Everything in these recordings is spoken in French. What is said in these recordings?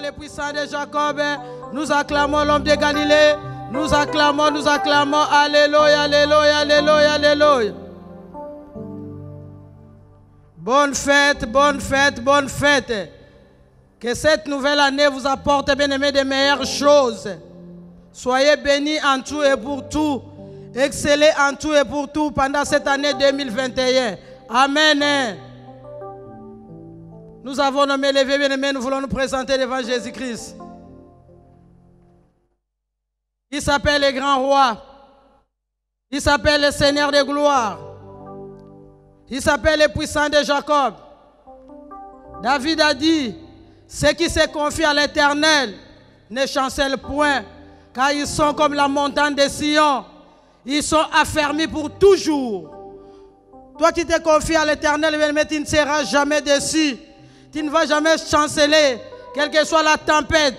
Les puissants de Jacob, nous acclamons l'homme de Galilée, nous acclamons, alléluia, alléluia, alléluia, alléluia. Bonne fête, bonne fête, bonne fête. Que cette nouvelle année vous apporte, bien-aimés, de meilleures choses. Soyez bénis en tout et pour tout. Excellez en tout et pour tout pendant cette année 2021. Amen. Nous avons nommé les bien-aimés, nous voulons nous présenter devant Jésus-Christ. Il s'appelle le grand roi. Il s'appelle le Seigneur de gloire. Il s'appelle le puissant de Jacob. David a dit, ceux qui se confient à l'Éternel ne chancellent point, car ils sont comme la montagne de Sion. Ils sont affermis pour toujours. Toi qui te confies à l'Éternel, tu ne seras jamais déçu. Tu ne vas jamais chanceler, quelle que soit la tempête,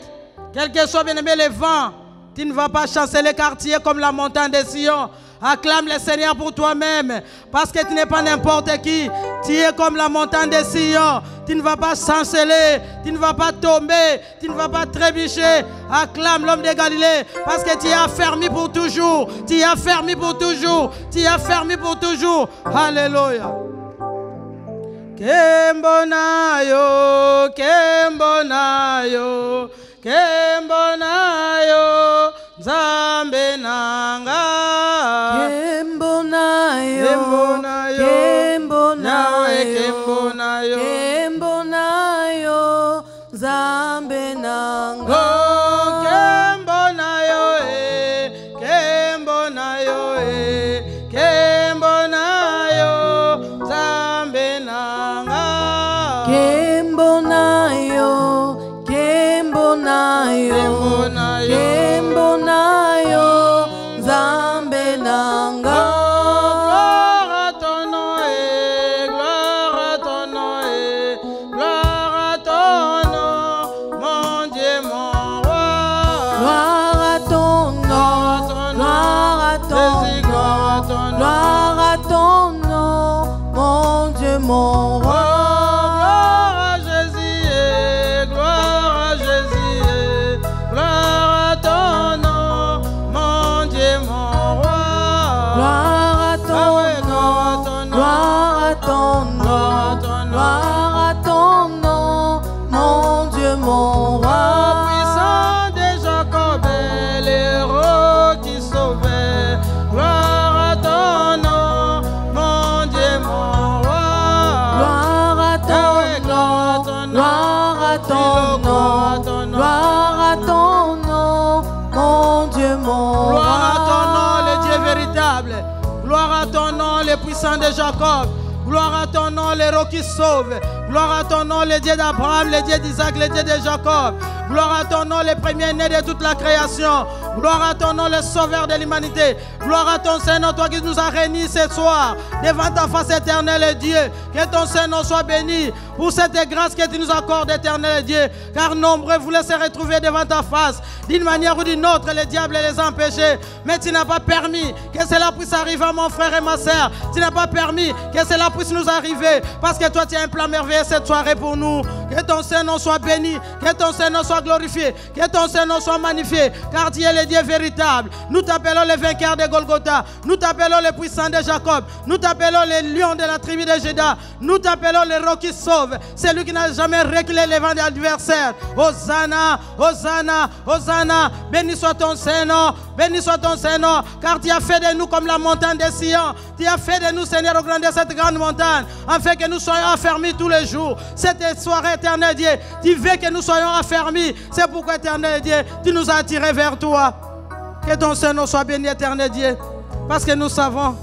quel que soit, bien aimé, le vent. Tu ne vas pas chanceler car tu es comme la montagne de Sion. Acclame le Seigneur pour toi-même, parce que tu n'es pas n'importe qui. Tu es comme la montagne de Sion. Tu ne vas pas chanceler, tu ne vas pas tomber, tu ne vas pas trébucher. Acclame l'homme de Galilée, parce que tu es affermi pour toujours. Tu es affermi pour toujours. Tu es affermi pour toujours. Alléluia. Kembonayo, Kembonayo, Kembonayo, Nzambe nanga. Kembonayo, Kembonayo, Kembonayo, Kembonayo, Nzambe nanga. Oh, Kembonayo, Kembonayo, Kembonayo, Nzambe nanga. Kembonayo, Kembonayo, Kembonayo, Nzambe nanga. Gloire à ton nom, gloire à ton nom, gloire à ton nom, mon Dieu, mon roi. Gloire à ton nom, gloire à ton nom, gloire à ton nom, mon Dieu, mon roi. Gloire à Jésus, gloire à Jésus, gloire à ton nom, mon Dieu, mon roi. Gloire à ton nom, gloire à ton nom, gloire à ton nom, mon Dieu, mon roi. Puissant de Jacob, l'héros qui sauvait, gloire à ton nom, mon Dieu, mon roi. Gloire à ton nom, gloire à ton nom, gloire à ton nom, mon Dieu, mon roi. Gloire à ton nom, le Dieu véritable. Gloire à ton nom, le puissant de Jacob. Gloire à ton nom, l'héros qui sauve. Gloire à ton nom, le Dieu d'Abraham, le Dieu d'Isaac, le Dieu de Jacob. Gloire à ton nom, le premier-né de toute la création. Gloire à ton nom, le sauveur de l'humanité. Gloire à ton Saint-Nom, toi qui nous as réunis ce soir devant ta face éternelle, Dieu. Que ton Saint-Nom soit béni pour cette grâce que tu nous accordes, éternel Dieu. Car nombreux voulaient se retrouver devant ta face. D'une manière ou d'une autre, le diable les a empêchés. Mais tu n'as pas permis que cela puisse arriver à mon frère et ma soeur. Tu n'as pas permis que cela puisse nous arriver. Parce que toi, tu as un plan merveilleux cette soirée pour nous. Que ton Saint-Nom soit béni. Que ton Saint-Nom soit glorifié. Que ton Saint-Nom soit magnifié. Car tu es le Dieu véritable. Nous t'appelons le vainqueur de Golgotha. Nous t'appelons le puissant de Jacob. Nous t'appelons le lion de la tribu de Juda. Nous t'appelons le roi qui sauve. C'est lui qui n'a jamais reculé les vents de l'adversaire. Hosanna, Hosanna, Hosanna. Béni soit ton Saint-Nom. Béni soit ton Saint-Nom. Car tu as fait de nous comme la montagne de Sion. Tu as fait de nous, Seigneur, au grand de cette grande montagne. Afin que nous soyons affermis tous les jours. Cette soirée, éternel Dieu, tu veux que nous soyons affermis. C'est pourquoi, éternel Dieu, tu nous as attirés vers toi. Que ton Saint-Nom soit béni, éternel Dieu. Parce que nous savons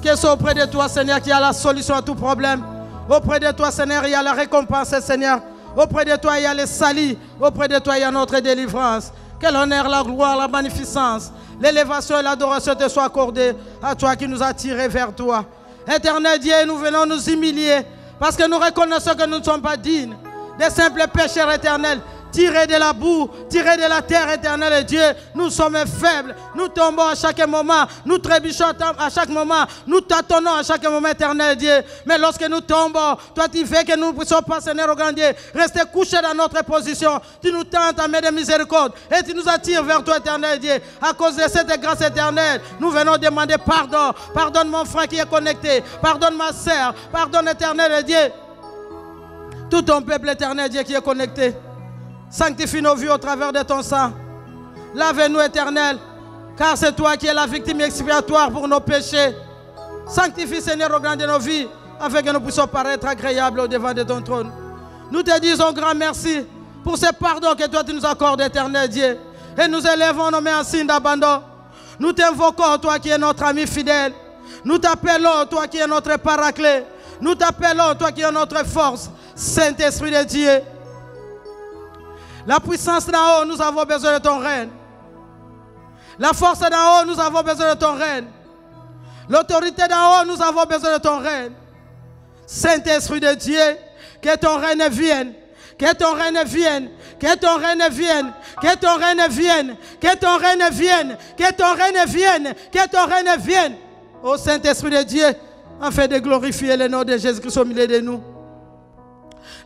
que c'est auprès de toi, Seigneur, qu'il y a la solution à tout problème. Auprès de toi, Seigneur, il y a la récompense, Seigneur. Auprès de toi, il y a le salut. Auprès de toi, il y a notre délivrance. Que l'honneur, la gloire, la magnificence, l'élévation et l'adoration te soient accordées à toi qui nous a tirés vers toi. Éternel Dieu, nous venons nous humilier parce que nous reconnaissons que nous ne sommes pas dignes. Des simples pécheurs éternels. tirés de la boue, tirés de la terre, éternel Dieu. Nous sommes faibles, nous tombons à chaque moment, nous trébuchons à chaque moment, nous tâtonnons à chaque moment, éternel Dieu. Mais lorsque nous tombons, toi tu fais que nous ne puissions pas, Seigneur au grand Dieu, rester couchés dans notre position. Tu nous tentes à main de miséricorde et tu nous attires vers toi, éternel Dieu. À cause de cette grâce éternelle, nous venons demander pardon. Pardonne mon frère qui est connecté, pardonne ma sœur, pardonne, éternel Dieu. Tout ton peuple, éternel Dieu, qui est connecté. Sanctifie nos vies au travers de ton sang. Lave-nous, éternel, car c'est toi qui es la victime expiatoire pour nos péchés. Sanctifie, Seigneur, au grand de nos vies, afin que nous puissions paraître agréables au devant de ton trône. Nous te disons grand merci pour ce pardon que toi tu nous accordes, éternel Dieu. Et nous élevons nos mains en signe d'abandon. Nous t'invoquons, toi qui es notre ami fidèle. Nous t'appelons, toi qui es notre paraclet. Nous t'appelons, toi qui es notre force. Saint-Esprit de Dieu. La puissance d'en haut, nous avons besoin de ton règne. La force d'en haut, nous avons besoin de ton règne. L'autorité d'en haut, nous avons besoin de ton règne. Saint-Esprit de Dieu, que ton règne vienne. Que ton règne vienne. Que ton règne vienne. Que ton règne vienne. Que ton règne vienne. Que ton règne vienne. Que ton règne vienne. Ô Saint-Esprit de Dieu, afin de glorifier le nom de Jésus-Christ au milieu de nous.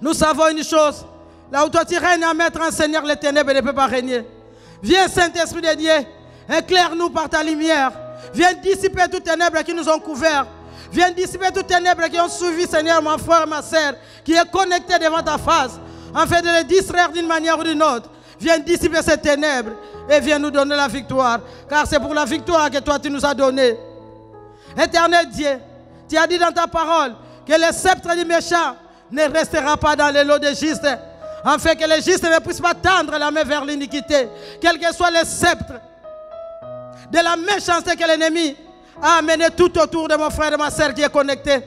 Nous savons une chose. Là où toi tu règnes à mettre en Seigneur, les ténèbres ne peuvent pas régner. Viens, Saint-Esprit de Dieu, éclaire-nous par ta lumière. Viens dissiper toutes les ténèbres qui nous ont couverts. Viens dissiper toutes les ténèbres qui ont suivi, Seigneur, mon frère et ma sœur, qui est connecté devant ta face, afin de les distraire d'une manière ou d'une autre. Viens dissiper ces ténèbres et viens nous donner la victoire. Car c'est pour la victoire que toi tu nous as donné. Éternel Dieu, tu as dit dans ta parole que le sceptre du méchant ne restera pas dans les lots des justes, afin que les justes ne puissent pas tendre la main vers l'iniquité, quel que soit le sceptre de la méchanceté que l'ennemi a amené tout autour de mon frère et de ma sœur qui est connecté,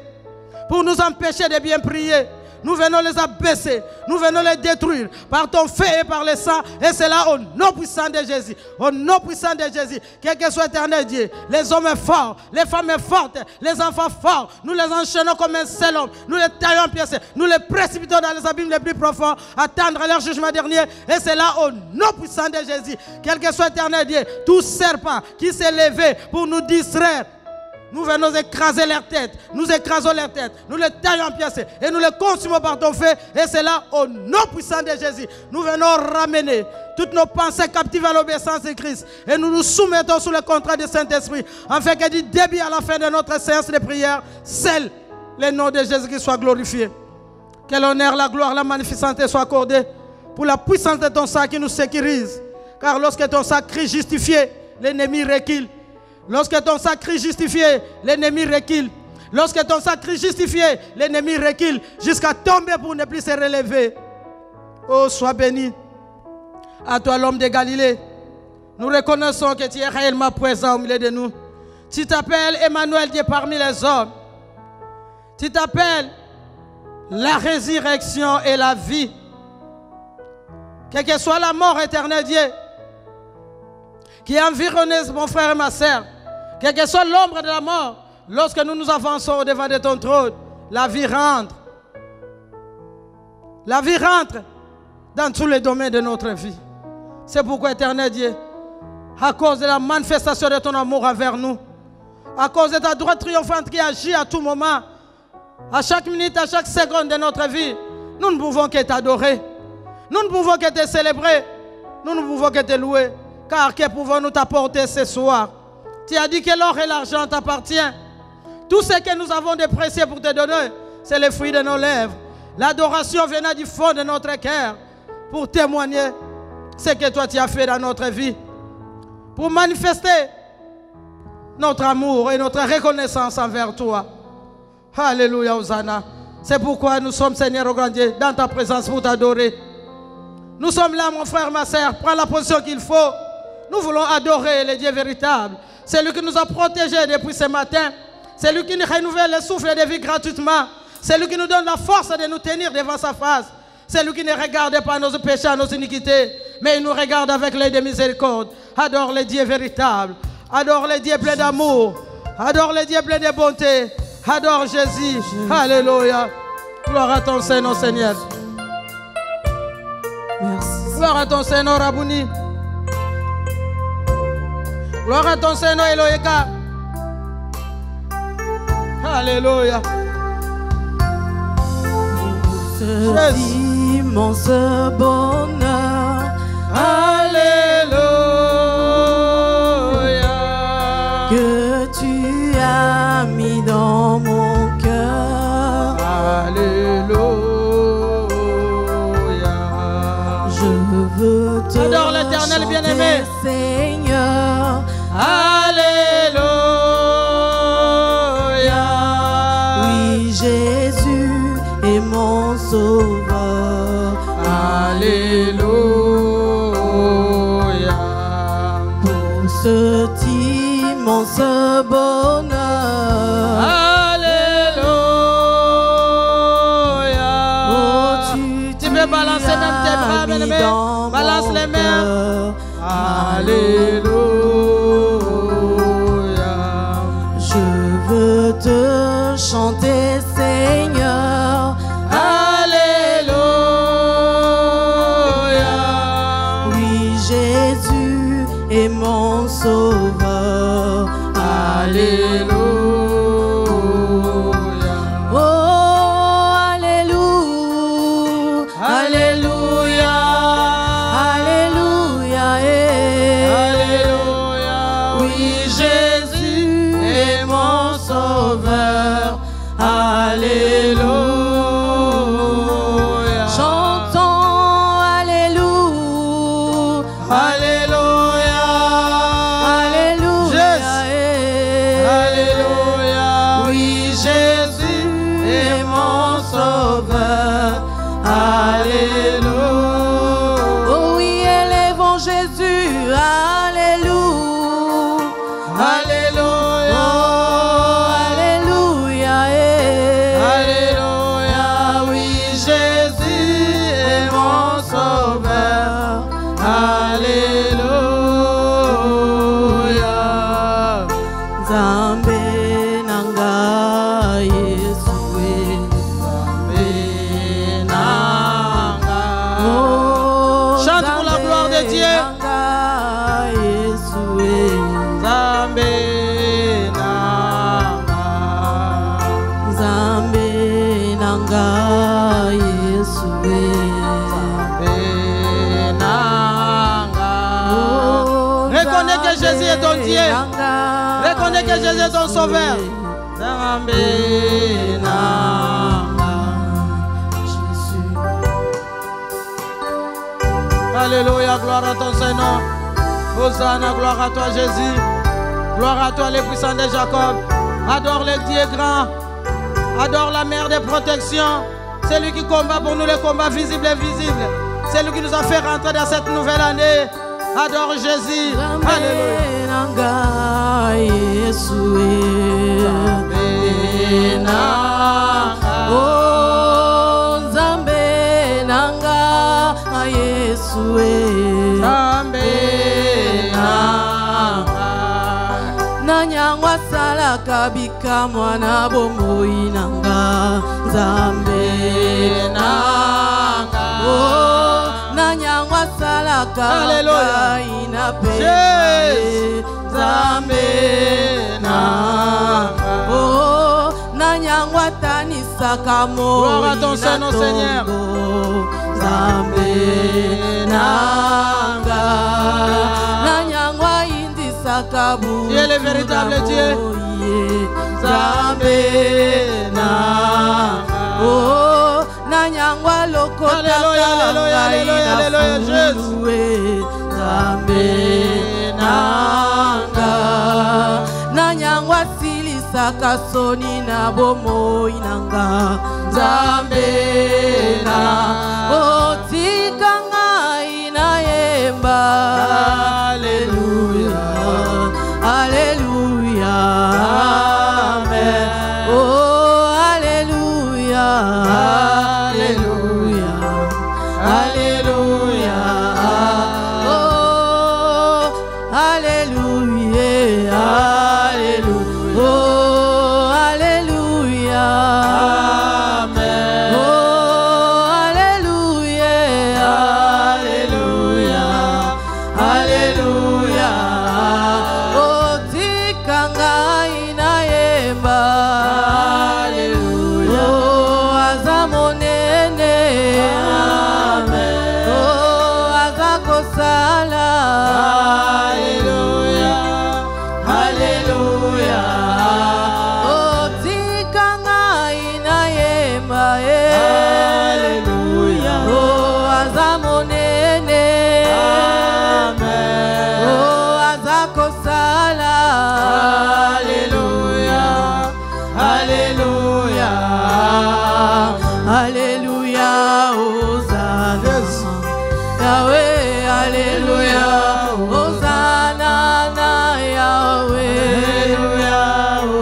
pour nous empêcher de bien prier. Nous venons les abaisser, nous venons les détruire par ton feu et par le sang, et c'est là au nom puissant de Jésus, au nom puissant de Jésus, quel que soit éternel Dieu, les hommes forts, les femmes fortes, les enfants forts, nous les enchaînons comme un seul homme, nous les taillons en pièces, nous les précipitons dans les abîmes les plus profonds, attendre leur jugement dernier, et c'est là au nom puissant de Jésus, quel que soit éternel Dieu, tout serpent qui s'est levé pour nous distraire, nous venons écraser leurs têtes, nous écrasons leurs têtes, nous les taillons en pièces et nous les consumons par ton feu. Et c'est là, au nom puissant de Jésus, nous venons ramener toutes nos pensées captives à l'obéissance de Christ. Et nous nous soumettons sous le contrat du Saint-Esprit, afin que du début à la fin de notre séance de prière, seul le nom de Jésus qui soit glorifié. Que l'honneur, la gloire, la magnificence soit accordée pour la puissance de ton sang qui nous sécurise. Car lorsque ton sang crie justifié, l'ennemi recule. Lorsque ton sang crie justifié, l'ennemi recule. Lorsque ton sang crie justifié, l'ennemi recule jusqu'à tomber pour ne plus se relever. Oh, sois béni. À toi, l'homme de Galilée, nous reconnaissons que tu es réellement présent au milieu de nous. Tu t'appelles Emmanuel, Dieu parmi les hommes. Tu t'appelles la résurrection et la vie. Quelle que soit la mort, éternel Dieu, qui environne mon frère et ma sœur, quelle que soit l'ombre de la mort, lorsque nous nous avançons au devant de ton trône, la vie rentre. La vie rentre dans tous les domaines de notre vie. C'est pourquoi, éternel Dieu, à cause de la manifestation de ton amour envers nous, à cause de ta droite triomphante qui agit à tout moment, à chaque minute, à chaque seconde de notre vie, nous ne pouvons que t'adorer. Nous ne pouvons que te célébrer. Nous ne pouvons que te louer. Car que pouvons-nous t'apporter ce soir? Tu as dit que l'or et l'argent t'appartiennent. Tout ce que nous avons de précieux pour te donner, c'est le fruit de nos lèvres. L'adoration venant du fond de notre cœur pour témoigner ce que toi tu as fait dans notre vie. Pour manifester notre amour et notre reconnaissance envers toi. Alléluia, Hosanna. C'est pourquoi nous sommes, Seigneur au grand Dieu, dans ta présence pour t'adorer. Nous sommes là, mon frère, ma sœur. Prends la position qu'il faut. Nous voulons adorer le Dieu véritable. C'est lui qui nous a protégés depuis ce matin. C'est lui qui nous renouvelle le souffle de vie gratuitement. C'est lui qui nous donne la force de nous tenir devant sa face. C'est lui qui ne regarde pas nos péchés, nos iniquités, mais il nous regarde avec l'œil de miséricorde. Adore le Dieu véritable. Adore le Dieu plein d'amour. Adore le Dieu plein de bonté. Adore Jésus. Alléluia. Gloire à ton Seigneur, Seigneur. Merci. Gloire à ton Seigneur Rabouni. Gloire à ton Seigneur Eloïka. Alléluia. Ce immense bonheur. Alléluia. Que tu as mis dans mon cœur. Alléluia. Je veux te adore l'Éternel bien-aimé. Seigneur. Alléluia. Oui, Jésus est mon sauveur. Alléluia. Pour cet immense bonheur. Alléluia. Oh, tu veux balancer même tes bras, bien-aimé. Balance les mains. Alléluia. Je veux te chanter, Seigneur. Alléluia. Oui, Jésus est mon sauveur. Alléluia. Oh, alléluia. Alléluia. Alléluia. Alléluia. Oui, Jésus est mon sauveur. Alléluia. Chantons alléluia. Alléluia. Alléluia. Alléluia. Oui, Jésus est mon sauveur. Alléluia. Oh oui, élevons Jésus. Alléluia. Alléluia. Oh, alléluia. Alléluia. Oui, Jésus est mon sauveur. Alléluia. Nzambe nanga Yesue. Benanga. Oh, Chante pour la gloire de Dieu. nanga Yesue. Zambe nanga. Nzambe nanga Yesue. Benanga. Oh, Reconnais que Jésus est ton Dieu. nanga Reconnais que Jésus est ton sauveur. Yesue. Zambe nanga. Jésus. Alléluia, gloire à ton Seigneur. Hosanna, gloire à toi Jésus. Gloire à toi les puissants de Jacob. Adore le Dieu grand. Adore la mère de protection. C'est lui qui combat pour nous les combats visibles et invisibles. C'est lui qui nous a fait rentrer dans cette nouvelle année. Adore Jésus. Alléluia. Nanga Yesue. Oh, Nzambe nanga Yesue. Nanyangwa salaka bikamwa na bomoi nanga Nzambe nanga. Oh, nanyangwa salaka Alléluia. ina Jésus. Nzambe nanga. Oh, nanyangwa tanisaka moi. Gloire à ton Seigneur, Seigneur. Nzambe nanga. Nanyangwa indisaka buru. Tu es le véritable Dieu. Nzambe nanga. Oh, nanyangwa lokota. Alléluia, alléluia, alléluia, alléluia, Jésus. Nzambe nanga. Nanyangwa silisaka soni na bomoi nanga. Nzambe nanga. Oh, tika ngai na yemba. Alléluia. Alléluia. Amen. Oh, alléluia. Alléluia. Alléluia. Oh, alléluia. Alléluia. Oh, alléluia. Amen. Oh, alléluia. kosala. Alléluia, Alléluia. Oh, tika ngai na yemba ye. Alléluia. Oh, aza monene. Amen. Oh, aza kosala. Alléluia, Alléluia. Alléluia, Hosanna. Yahweh, Alléluia, Hosanna na Yahweh.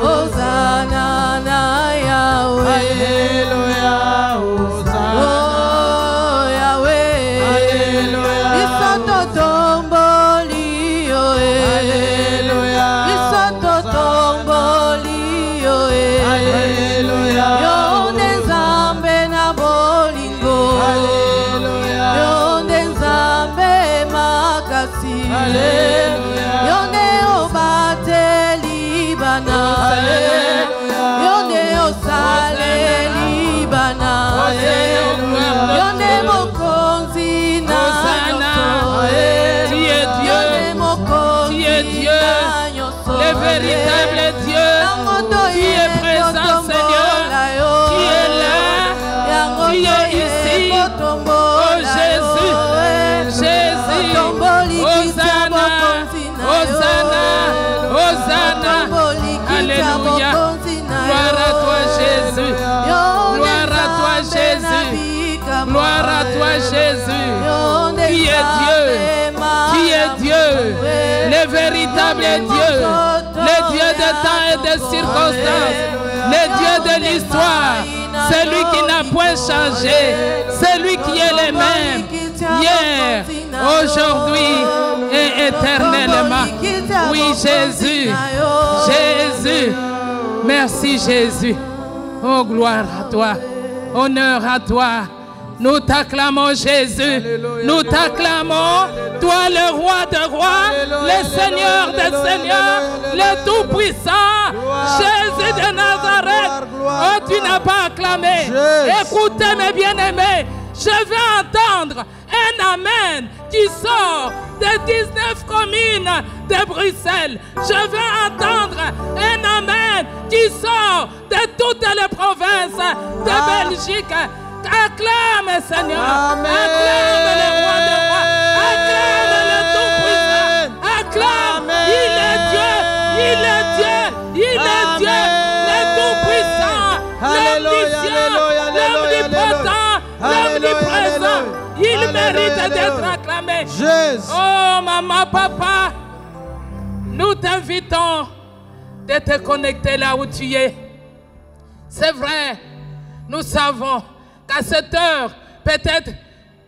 Hosanna na Yahweh. Alléluia, Hosanna. Oh, Yahweh. Alléluia. Bisoto tomboli, oh, Alléluia. Bisoto tomboli, oh, Alléluia. Yonde Nzambe na bolingo. Alléluia. Yonde Nzambe makasi. Alléluia. Yonde obateli bana. Alléluia. Yonde osaleli bana. Alléluia. Yonde mokonzi na Hosanna. nyonso. Tu es Dieu. Yonde mokonzi Tu es Dieu. na nyonso. Le véritable Dieu. Tu es présent, Seigneur. Tu es là. Tu es ici. Oh Jésus. Jésus. Hosanna. Hosanna. Hosanna. Alléluia. Gloire à toi, Jésus. Gloire à toi, Jésus. Gloire à toi, Jésus. Qui est Dieu? Qui est Dieu? Le véritable Dieu. Le Dieu de temps et de circonstances. Le Dieu de l'histoire. Celui qui n'a point changé. Celui qui est le même. Hier, aujourd'hui et éternellement. Oui, Jésus. Jésus. Merci, Jésus. Oh, gloire à toi. Honneur à toi. Nous t'acclamons, Jésus. Nous t'acclamons, toi le roi de rois, le Seigneur des seigneurs, le tout-puissant, Jésus de Nazareth. Oh, tu n'as pas acclamé. Écoutez, mes bien-aimés, je vais entendre un amen qui sort des 19 communes de Bruxelles. Je vais entendre un amen qui sort de toutes les provinces de Belgique. Acclame, Seigneur. Amen. Acclame le roi de rois. Acclame le tout-puissant. Acclame. Amen. Il est Dieu. Il est Dieu. Il est Dieu. Le tout-puissant. L'omniscient. L'omnipotent. L'omniprésent. Il mérite d'être acclamé. Jésus. Oh, maman, papa, nous t'invitons de te connecter là où tu es. C'est vrai, nous savons qu'à cette heure, peut-être,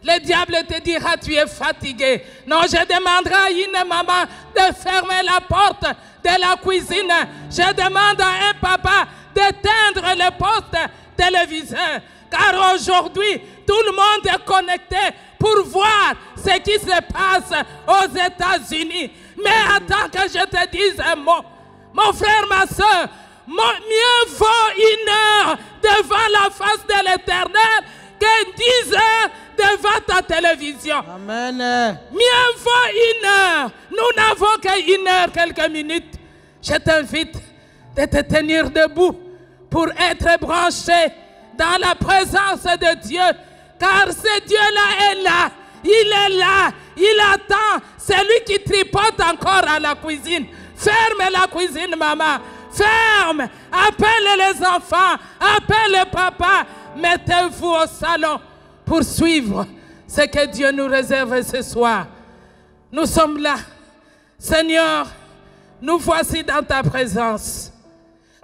le diable te dira, tu es fatigué. Non, je demanderai à une maman de fermer la porte de la cuisine. Je demande à un papa d'éteindre le poste téléviseur. Car aujourd'hui, tout le monde est connecté pour voir ce qui se passe aux États-Unis. Mais attends que je te dise un mot. Mon frère, ma soeur, mieux vaut une heure devant la face de l'Éternel que 10 heures devant ta télévision. Amen. Mieux vaut une heure. Nous n'avons qu'une heure, quelques minutes. Je t'invite de te tenir debout pour être branché dans la présence de Dieu. Car ce Dieu-là est là. Il est là. Il attend celui qui tripote encore à la cuisine. Ferme la cuisine, maman. Ferme. Appelle les enfants. Appelle le papa. Mettez-vous au salon pour suivre ce que Dieu nous réserve ce soir. Nous sommes là. Seigneur, nous voici dans ta présence.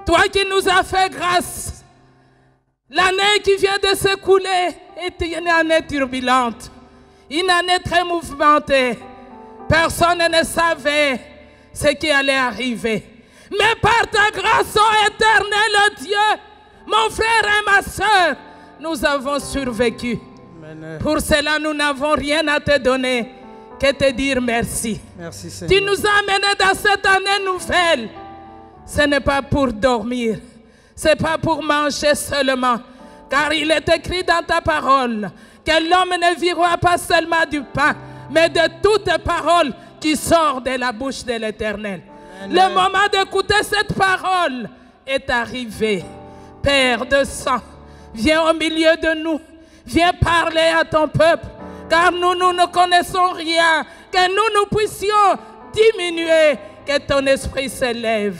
Toi qui nous as fait grâce. L'année qui vient de s'écouler était une année turbulente. Une année très mouvementée. Personne ne savait ce qui allait arriver. Mais par ta grâce, ô éternel Dieu, mon frère et ma soeur, nous avons survécu. Amen. Pour cela, nous n'avons rien à te donner que te dire merci. Merci Seigneur. Tu nous as amenés dans cette année nouvelle. Ce n'est pas pour dormir. Ce n'est pas pour manger seulement. Car il est écrit dans ta parole que l'homme ne vivra pas seulement du pain, mais de toute parole qui sort de la bouche de l'Éternel. Le moment d'écouter cette parole est arrivé. Père de sang, viens au milieu de nous. Viens parler à ton peuple, car nous ne connaissons rien. Que nous puissions diminuer, que ton esprit s'élève.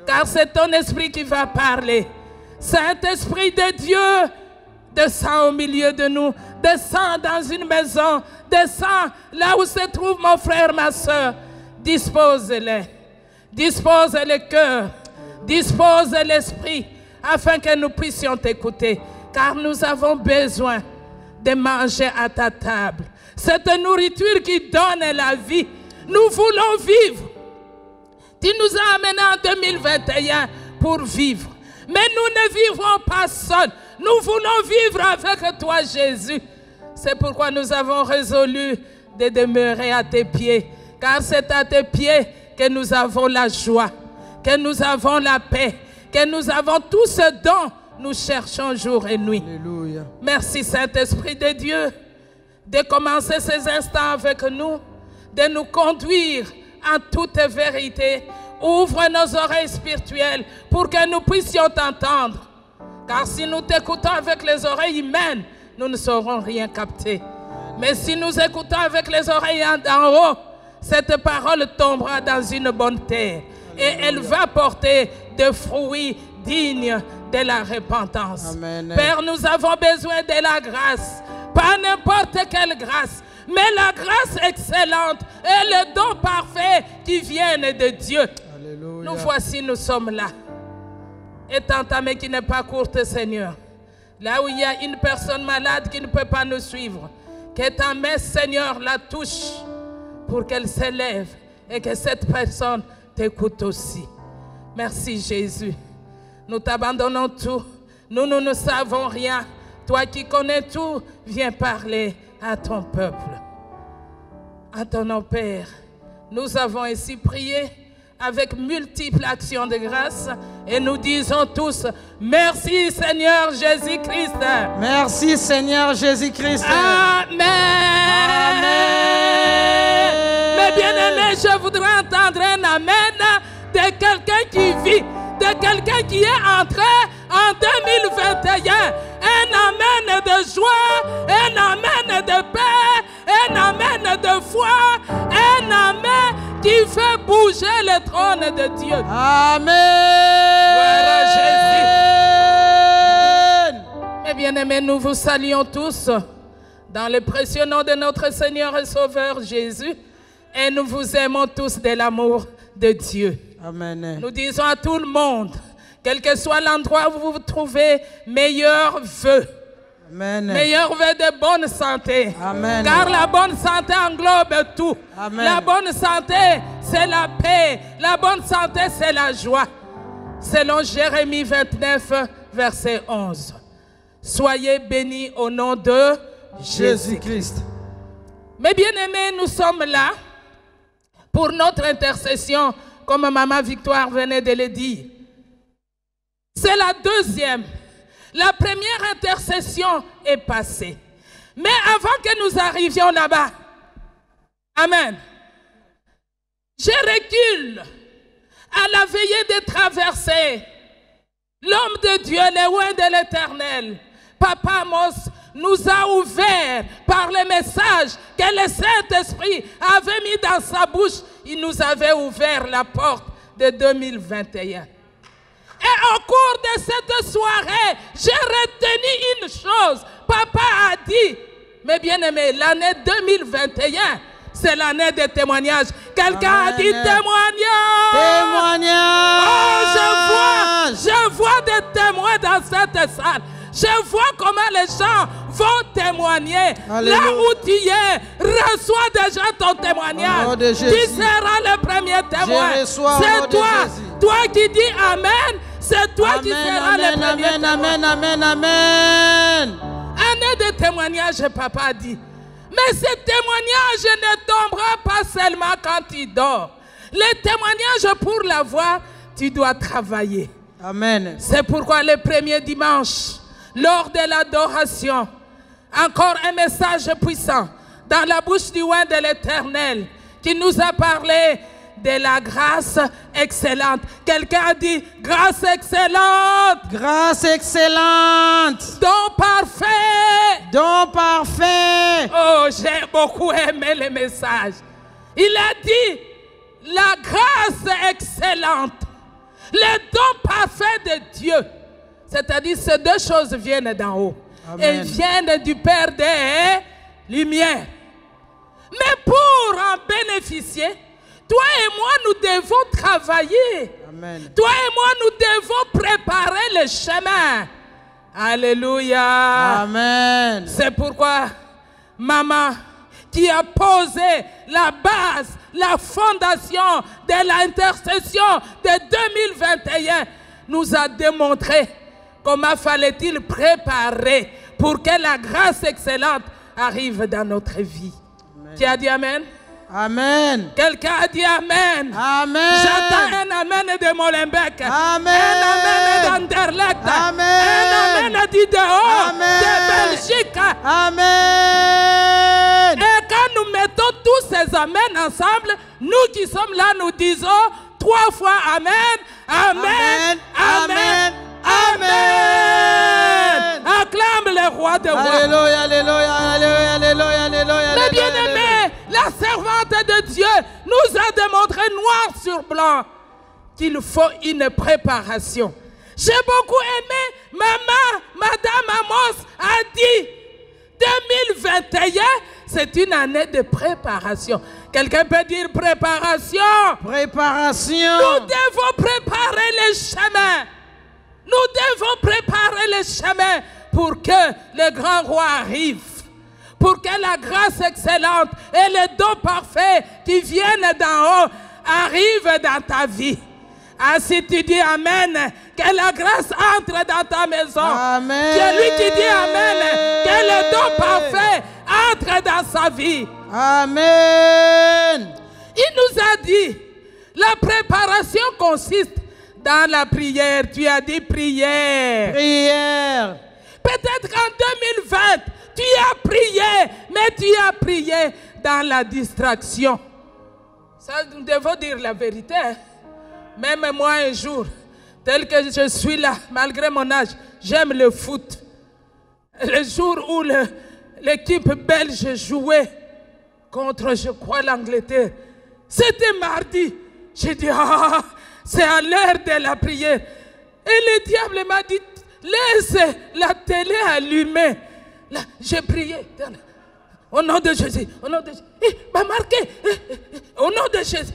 Car c'est ton esprit qui va parler. Saint-Esprit de Dieu, descends au milieu de nous. Descends dans une maison. Descends là où se trouve mon frère, ma soeur. Dispose-les. Dispose le cœur. Dispose l'esprit, afin que nous puissions t'écouter. Car nous avons besoin de manger à ta table. Cette nourriture qui donne la vie. Nous voulons vivre. Tu nous as amenés en 2021 pour vivre. Mais nous ne vivrons pas seuls. Nous voulons vivre avec toi, Jésus. C'est pourquoi nous avons résolu de demeurer à tes pieds. Car c'est à tes pieds que nous avons la joie, que nous avons la paix, que nous avons tout ce dont nous cherchons jour et nuit. Alléluia. Merci Saint-Esprit de Dieu de commencer ces instants avec nous, de nous conduire en toute vérité. Ouvre nos oreilles spirituelles pour que nous puissions t'entendre. Car si nous t'écoutons avec les oreilles humaines, nous ne saurons rien capter. Mais si nous écoutons avec les oreilles en haut, cette parole tombera dans une bonne terre. Et elle va porter des fruits dignes de la repentance. Amen. Père, nous avons besoin de la grâce. Pas n'importe quelle grâce, mais la grâce excellente et le don parfait qui viennent de Dieu. Alléluia. Nous voici, nous sommes là. Et tant ta main qui n'est pas courte, Seigneur. Là où il y a une personne malade qui ne peut pas nous suivre, que ta main, Seigneur, la touche pour qu'elle s'élève et que cette personne t'écoute aussi. Merci Jésus. Nous t'abandonnons tout. Nous ne savons rien. Toi qui connais tout, viens parler à ton peuple. À ton nom, Père. Nous avons ainsi prié avec multiples actions de grâce et nous disons tous merci Seigneur Jésus-Christ. Merci Seigneur Jésus-Christ. Amen. Amen. Mes bien-aimés, je voudrais entendre un amen de quelqu'un qui vit, de quelqu'un qui est entré en 2021. Un amen de joie, un amen de paix, un amen de foi, un amen qui fait bouger le trône de Dieu. Amen. Voilà Jésus. Eh bien aimés, nous vous saluons tous dans le précieux nom de notre Seigneur et Sauveur Jésus. Et nous vous aimons tous de l'amour de Dieu. Amen. Nous disons à tout le monde, quel que soit l'endroit où vous vous trouvez, meilleurs vœux. Amen. Meilleurs vœux de bonne santé. Amen. Car la bonne santé englobe tout. Amen. La bonne santé, c'est la paix. La bonne santé, c'est la joie. Selon Jérémie 29, verset 11. Soyez bénis au nom de Jésus-Christ. Mes bien-aimés, nous sommes là pour notre intercession, comme Maman Victoire venait de le dire. C'est la deuxième. La première intercession est passée. Mais avant que nous arrivions là-bas, amen, je recule à la veillée de traverser. L'homme de Dieu, le loin de l'Éternel, Papa Amos, nous a ouvert par le message que le Saint-Esprit avait mis dans sa bouche. Il nous avait ouvert la porte de 2021. Et au cours de cette soirée, j'ai retenu une chose. Papa a dit, mes bien-aimés, l'année 2021, c'est l'année des témoignages. Quelqu'un a dit témoignage. Témoignage. Oh, je vois des témoins dans cette salle. Je vois comment les gens vont témoigner. Alléluia. Là où tu es, reçois déjà ton témoignage. Au nom de Tu Jésus. seras le premier témoin. Je reçois au nom C'est de toi. Jésus. Toi qui dis Amen, c'est toi qui seras le premier Amen, témoin. amen, amen, amen. Année de témoignage, papa dit. Mais ce témoignage ne tombera pas seulement quand tu dors. Le témoignage, pour l'avoir, tu dois travailler. Amen. C'est pourquoi le premier dimanche, lors de l'adoration, encore un message puissant dans la bouche du roi de l'Éternel, qui nous a parlé de la grâce excellente. Quelqu'un a dit grâce excellente. Grâce excellente. Don parfait. Don parfait. Oh, j'ai beaucoup aimé le message. Il a dit la grâce excellente. Le don parfait de Dieu. C'est-à-dire ces deux choses viennent d'en haut. Amen. Elles viennent du Père des Lumières. Mais pour en bénéficier, toi et moi, nous devons travailler. Amen. Toi et moi, nous devons préparer le chemin. Alléluia. Amen. C'est pourquoi, maman, qui a posé la base, la fondation de l'intercession de 2021, nous a démontré comment fallait-il préparer pour que la grâce excellente arrive dans notre vie. Amen. Qui a dit Amen? Amen. Quelqu'un a dit Amen. Amen. J'attends un Amen de Molenbeek. Amen. Un Amen d'Anderlecht. Amen. Un Amen d'Idéo. Amen. De Belgique. Amen. Et quand nous mettons tous ces Amen ensemble, nous qui sommes là, nous disons 3 fois Amen. Amen. Amen. Amen. Acclame le roi de rois. Alléluia, alléluia, alléluia, alléluia, alléluia. Mais bien aimé, la servante de Dieu nous a démontré noir sur blanc qu'il faut une préparation. J'ai beaucoup aimé, Madame Amos a dit 2021, c'est une année de préparation. Quelqu'un peut dire préparation. Préparation. Nous devons préparer le chemin. Nous devons préparer le chemin pour que le grand roi arrive. Pour que la grâce excellente et le don parfait qui viennent d'en haut arrivent dans ta vie. Ah, si tu dis Amen, que la grâce entre dans ta maison. Amen. Celui qui dit Amen, que le don parfait entre dans sa vie. Amen. Il nous a dit, la préparation consiste dans la prière. Tu as dit prière. Prière. Peut-être qu'en 2020, tu as prié, mais tu as prié dans la distraction. Ça, nous devons dire la vérité. Même moi, un jour, tel que je suis là, malgré mon âge, j'aime le foot. Le jour où l'équipe belge jouait contre, je crois, l'Angleterre, c'était mardi. J'ai dit, c'est à l'heure de la prière. Et le diable m'a dit, laisse la télé allumée. Là, j'ai prié. Au nom de Jésus. Au nom de Jésus. Il m'a marqué. Au nom de Jésus.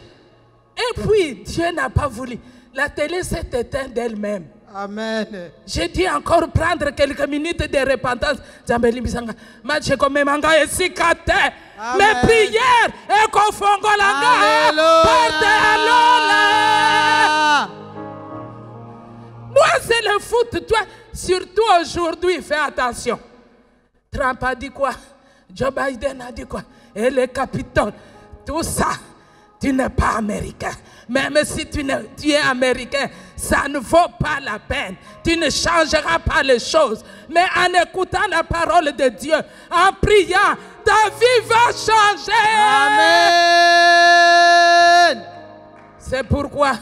Et puis, Dieu n'a pas voulu. La télé s'est éteinte d'elle-même. Amen. J'ai dû encore prendre quelques minutes de repentance. Mes prières et confongolanga. Moi, c'est le foot. Toi, surtout aujourd'hui, fais attention. Trump a dit quoi? Joe Biden a dit quoi? Et le Capitole. Tout ça, tu n'es pas américain. Même si tu es américain, ça ne vaut pas la peine. Tu ne changeras pas les choses. Mais en écoutant la parole de Dieu, en priant, ta vie va changer. Amen. C'est pourquoi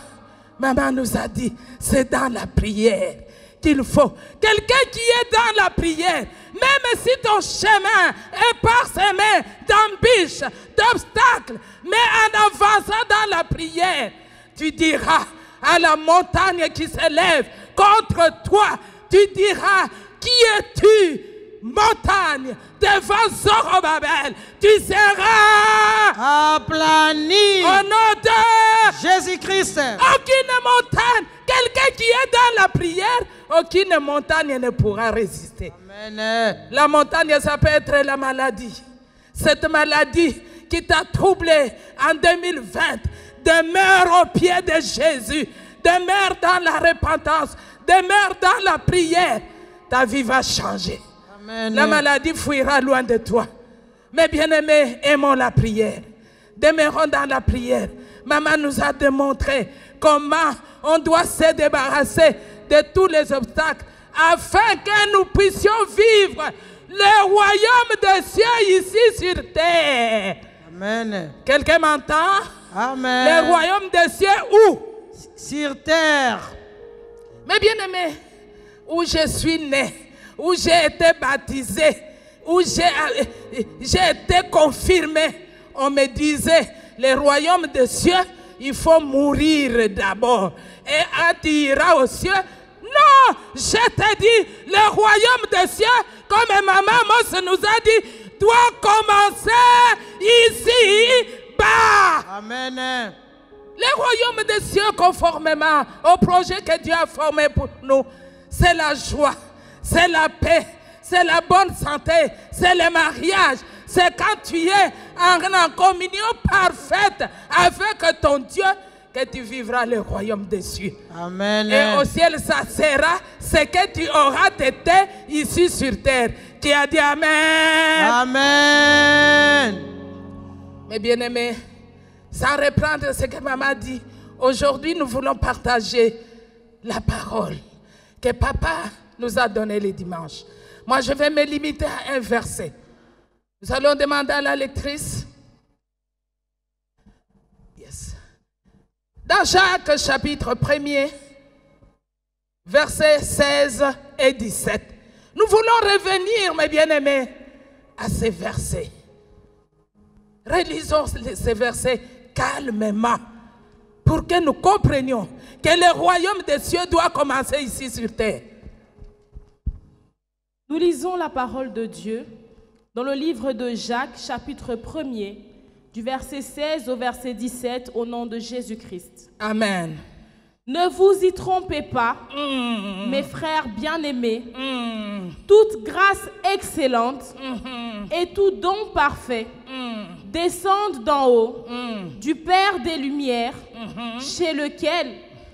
maman nous a dit, c'est dans la prière qu'il faut. Quelqu'un qui est dans la prière, même si ton chemin est parsemé d'embûches, d'obstacles, mais en avançant dans la prière, tu diras à la montagne qui s'élève contre toi, tu diras, qui es-tu, montagne, devant Zorobabel? Tu seras aplani au nom de Jésus-Christ. Aucune montagne, quelqu'un qui est dans la prière, aucune montagne ne pourra résister. Amen. La montagne, ça peut être la maladie. Cette maladie qui t'a troublé en 2020, demeure au pied de Jésus, demeure dans la repentance, demeure dans la prière. Ta vie va changer. Amen. La maladie fuira loin de toi. Mais bien-aimés, aimons la prière. Demeurons dans la prière. Maman nous a démontré comment on doit se débarrasser de tous les obstacles afin que nous puissions vivre le royaume des cieux ici sur terre. Amen. Quelqu'un m'entend? Amen. Le royaume des cieux où? Sur terre. Mais bien aimé, où je suis né, où j'ai été baptisé, où j'ai été confirmé, on me disait, le royaume des cieux, il faut mourir d'abord. Et quand tu iras aux cieux, non, je te dis, le royaume des cieux, comme maman Mose nous a dit, doit commencer ici bas. Amen. Le royaume des cieux, conformément au projet que Dieu a formé pour nous, c'est la joie, c'est la paix, c'est la bonne santé, c'est le mariage. C'est quand tu es en communion parfaite avec ton Dieu que tu vivras le royaume des cieux. Amen. Et au ciel, ça sera ce que tu auras été ici sur terre. Qui a dit Amen. Amen. Mes bien-aimés, sans reprendre ce que maman dit, aujourd'hui nous voulons partager la parole que papa nous a donnée le dimanche. Moi, je vais me limiter à un verset. Nous allons demander à la lectrice. Yes. Dans Jacques chapitre 1er, versets 16 et 17. Nous voulons revenir, mes bien-aimés, à ces versets. Relisons ces versets calmement pour que nous comprenions que le royaume des cieux doit commencer ici sur terre. Nous lisons la parole de Dieu dans le livre de Jacques, chapitre 1er, du verset 16 au verset 17, au nom de Jésus-Christ. Amen. Ne vous y trompez pas, mes frères bien-aimés. Toute grâce excellente et tout don parfait descendent d'en haut, du Père des Lumières, chez lequel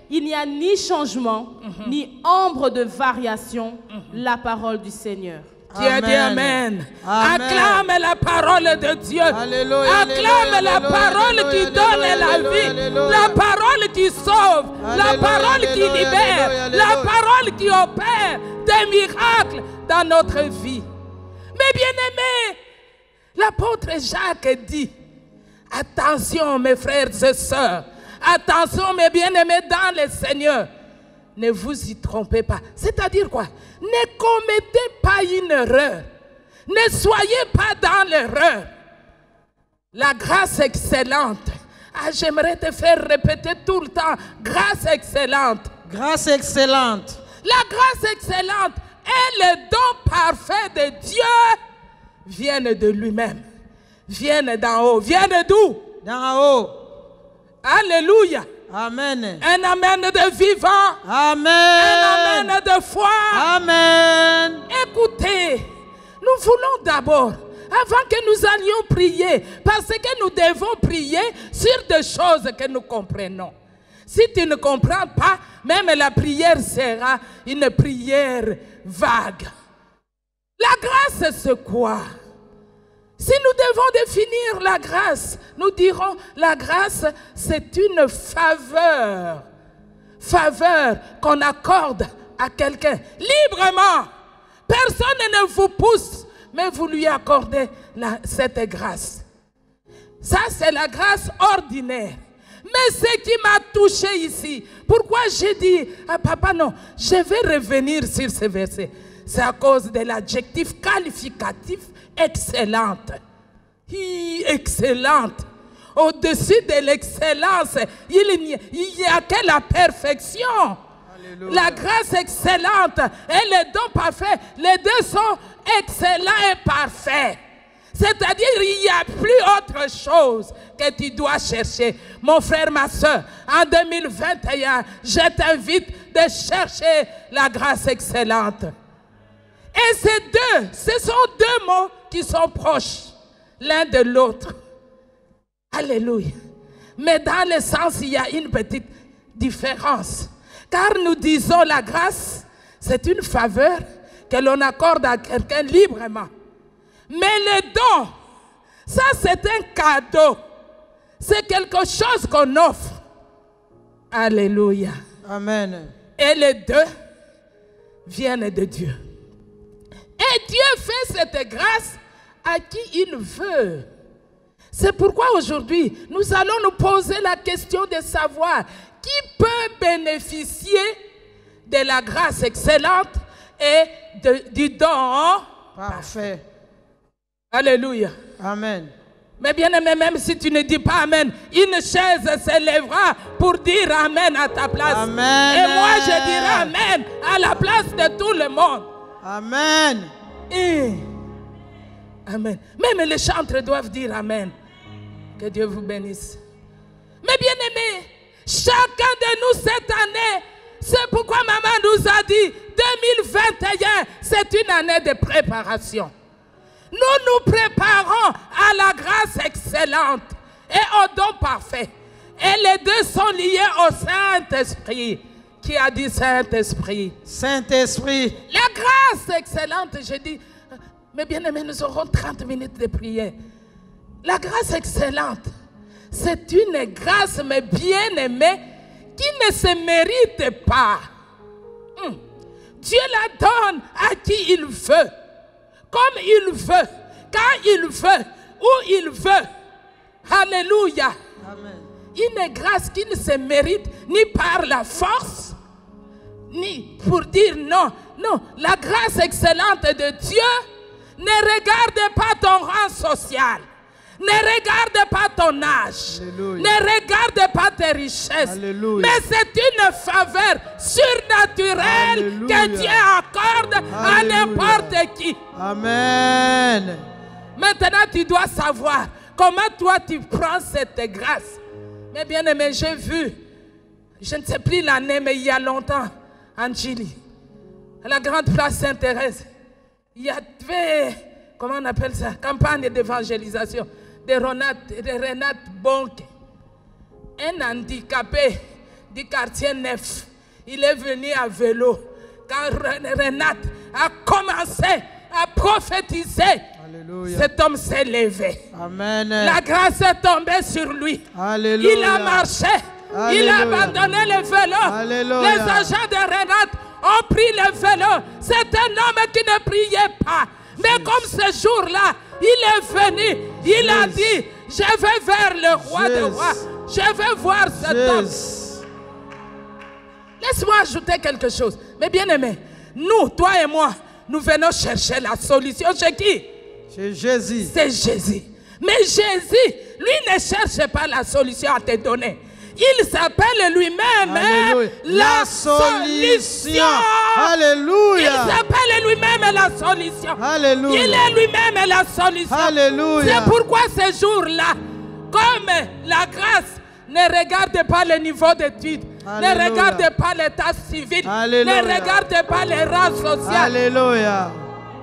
il n'y a ni changement, ni ombre de variation, la parole du Seigneur. Qui a dit Amen. Acclame la parole de Dieu. Alléluia, Acclame alléluia, la parole alléluia, qui donne alléluia, la vie. alléluia. La parole qui sauve. La Alléluia, parole qui alléluia, libère. alléluia, La alléluia. parole qui opère des miracles dans notre vie. Mais bien aimés, l'apôtre Jacques dit, attention mes frères et sœurs. Attention mes bien-aimés dans le Seigneur. Ne vous y trompez pas. C'est-à-dire quoi? Ne commettez pas une erreur. Ne soyez pas dans l'erreur. La grâce excellente. Ah, j'aimerais te faire répéter tout le temps. Grâce excellente. Grâce excellente. La grâce excellente et le don parfait de Dieu viennent de lui-même. Viennent d'en haut. Viennent d'où? D'en haut. Alléluia. Amen. Un amen de vivant. Amen. Un amen de foi. Amen. Écoutez, nous voulons d'abord, avant que nous allions prier, parce que nous devons prier sur des choses que nous comprenons. Si tu ne comprends pas, même la prière sera une prière vague. La grâce, c'est quoi? Si nous devons définir la grâce, nous dirons la grâce, c'est une faveur. Faveur qu'on accorde à quelqu'un librement. Personne ne vous pousse, mais vous lui accordez cette grâce. Ça, c'est la grâce ordinaire. Mais ce qui m'a touché ici, pourquoi j'ai dit à papa non, je vais revenir sur ce verset. C'est à cause de l'adjectif qualificatif excellente. Excellente. Au-dessus de l'excellence, il n'y a que la perfection. Alléluia. La grâce excellente et le don parfait, les deux sont excellents et parfaits. C'est-à-dire il n'y a plus autre chose que tu dois chercher. Mon frère, ma soeur, en 2021, je t'invite de chercher la grâce excellente. Et ce sont deux mots qui sont proches l'un de l'autre. Alléluia. Mais dans le sens, il y a une petite différence. Car nous disons la grâce, c'est une faveur que l'on accorde à quelqu'un librement. Mais le don, ça c'est un cadeau. C'est quelque chose qu'on offre. Alléluia. Amen. Et les deux viennent de Dieu. Et Dieu fait cette grâce à qui il veut. C'est pourquoi aujourd'hui, nous allons nous poser la question de savoir qui peut bénéficier de la grâce excellente et du don Parfait. Alléluia. Amen. Mais bien aimé, même si tu ne dis pas Amen, une chaise s'élèvera pour dire Amen à ta place. Amen. Et moi, je dirai Amen à la place de tout le monde. Amen. Et Amen. Même les chantres doivent dire Amen. Que Dieu vous bénisse. Mais bien aimé, chacun de nous cette année, c'est pourquoi maman nous a dit 2021, c'est une année de préparation. Nous nous préparons à la grâce excellente et au don parfait. Et les deux sont liés au Saint-Esprit. Qui a dit Saint-Esprit? Saint-Esprit. La grâce excellente, je dis, mais bien aimé, nous aurons 30 minutes de prière. La grâce excellente, c'est une grâce, mais bien aimée, qui ne se mérite pas. Dieu la donne à qui il veut, comme il veut, quand il veut, où il veut. Alléluia. Amen. Une grâce qui ne se mérite ni par la force, ni pour dire non. Non, la grâce excellente de Dieu ne regarde pas ton rang social. Ne regarde pas ton âge. Alléluia. Ne regarde pas tes richesses. Alléluia. Mais c'est une faveur surnaturelle. Alléluia. Que Dieu accorde à Alléluia. n'importe qui. Amen. Maintenant, tu dois savoir comment toi tu prends cette grâce. Mais bien aimé, j'ai vu, je ne sais plus l'année, mais il y a longtemps, en Chili, à la grande place Sainte-Thérèse, il y avait, comment on appelle ça, campagne d'évangélisation de Renate Bonke, un handicapé du quartier Neuf. Il est venu à vélo. Quand Renate a commencé à prophétiser, Alléluia. cet homme s'est levé. Amen. La grâce est tombée sur lui. Alléluia. Il a marché. Alléluia. Il a abandonné le vélo. Alléluia. Les agents de Renate ont pris le vélo. C'est un homme qui ne priait pas. Mais comme ce jour-là, il est venu. Il a dit, je vais vers le roi des rois. Je vais voir cet homme. Laisse-moi ajouter quelque chose. Mais bien aimé, nous, toi et moi, nous venons chercher la solution chez qui? Chez Jésus. C'est Jésus. Mais Jésus, lui, ne cherche pas la solution à te donner. Il s'appelle lui-même la solution. Alléluia. Il s'appelle lui-même la solution. Alléluia. Il est lui-même la solution. Alléluia. C'est pourquoi ce jour-là, comme la grâce ne regarde pas le niveau d'études, ne regarde pas l'état civil, Alléluia. ne regarde pas les rangs sociaux. Alléluia.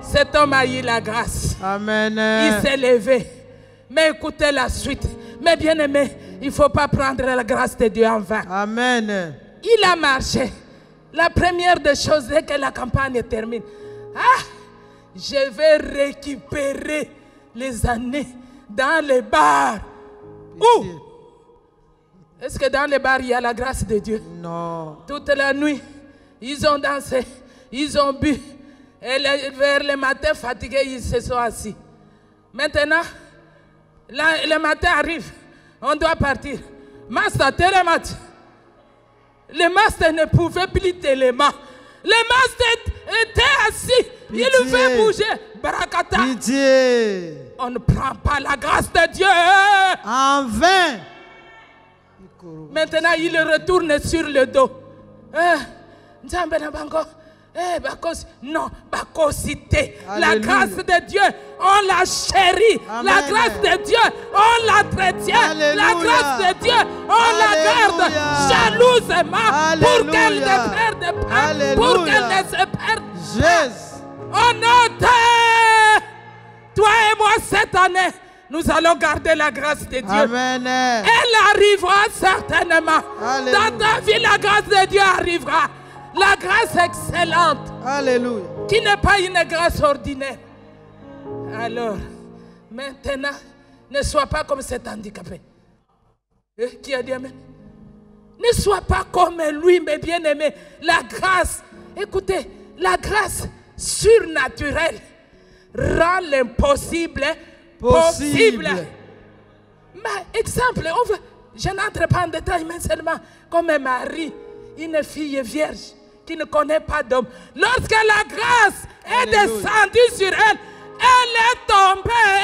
Cet homme a eu la grâce. Amen. Il s'est levé. Mais écoutez la suite. Mais bien aimé, il ne faut pas prendre la grâce de Dieu en vain. Amen. Il a marché. La première des choses, dès que la campagne termine, je vais récupérer les années dans les bars. Où? Est-ce que dans les bars, il y a la grâce de Dieu? Non. Toute la nuit, ils ont dansé, ils ont bu. Et vers le matin, fatigués, ils se sont assis. Maintenant, le matin arrive, on doit partir. Master, télémat. Le master ne pouvait plus télémat. Le master était assis. Pitié. Il veut bouger. Barakata. Pitié. On ne prend pas la grâce de Dieu. En vain. Maintenant, il retourne sur le dos. Non, bakosité. La grâce de Dieu, on la chérit. Amen. La grâce de Dieu, on l'entretient. La grâce de Dieu, on la garde jalousement pour qu'elle ne perde pas, pour qu'elle ne se perde. Jésus. On note, toi et moi cette année, nous allons garder la grâce de Dieu. Amen. Elle arrivera certainement. Alléluia. Dans ta vie, la grâce de Dieu arrivera. La grâce excellente. Alléluia. Qui n'est pas une grâce ordinaire. Alors, maintenant, ne sois pas comme cet handicapé. Qui a dit amen? Ne sois pas comme lui, mes bien-aimés. La grâce, écoutez, la grâce surnaturelle rend l'impossible possible. Mais exemple, je n'entre pas en détail, mais seulement comme Marie, une fille vierge qui ne connaît pas d'homme. Lorsque la grâce est descendue sur elle, elle est tombée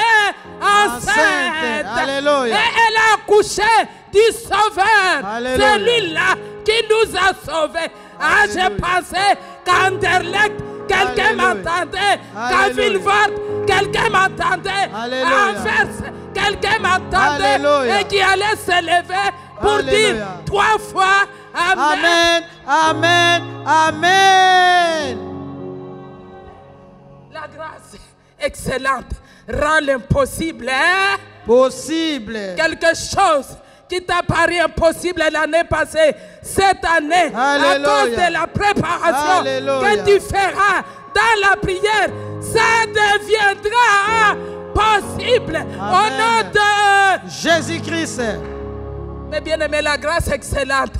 enceinte. Alléluia. Et elle a accouché du Sauveur. Celui-là qui nous a sauvés. Ah, j'ai pensé qu'Anderlecht, quelqu'un m'entendait. Qu'à Villevorde, quelqu'un m'entendait. À Anvers, quelqu'un m'entendait. Et qui allait se lever pour dire 3 fois Amen. Amen. Amen. La grâce excellente rend l'impossible possible. Quelque chose qui t'a paru impossible l'année passée, cette année, à cause de la préparation que tu feras dans la prière, ça deviendra possible. Au nom de Jésus-Christ. Mais bien aimé, la grâce excellente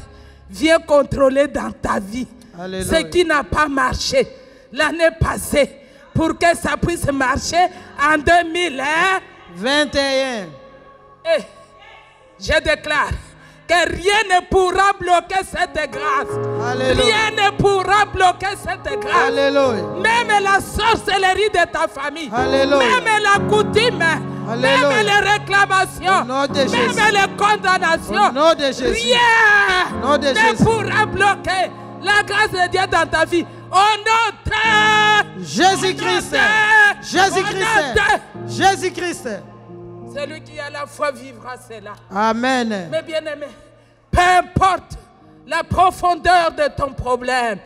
vient contrôler dans ta vie ce qui n'a pas marché l'année passée, pour que ça puisse marcher en 2021. Et je déclare que rien ne pourra bloquer cette grâce. Rien ne pourra bloquer cette grâce. Même la sorcellerie de ta famille, même la coutume, même les réclamations, même les condamnations, rien ne pourra bloquer la grâce de Dieu dans ta vie. Au nom de Jésus-Christ. Jésus-Christ. Jésus-Christ. Celui qui a la foi vivra cela. Amen. Mais bien aimé, peu importe la profondeur de ton problème,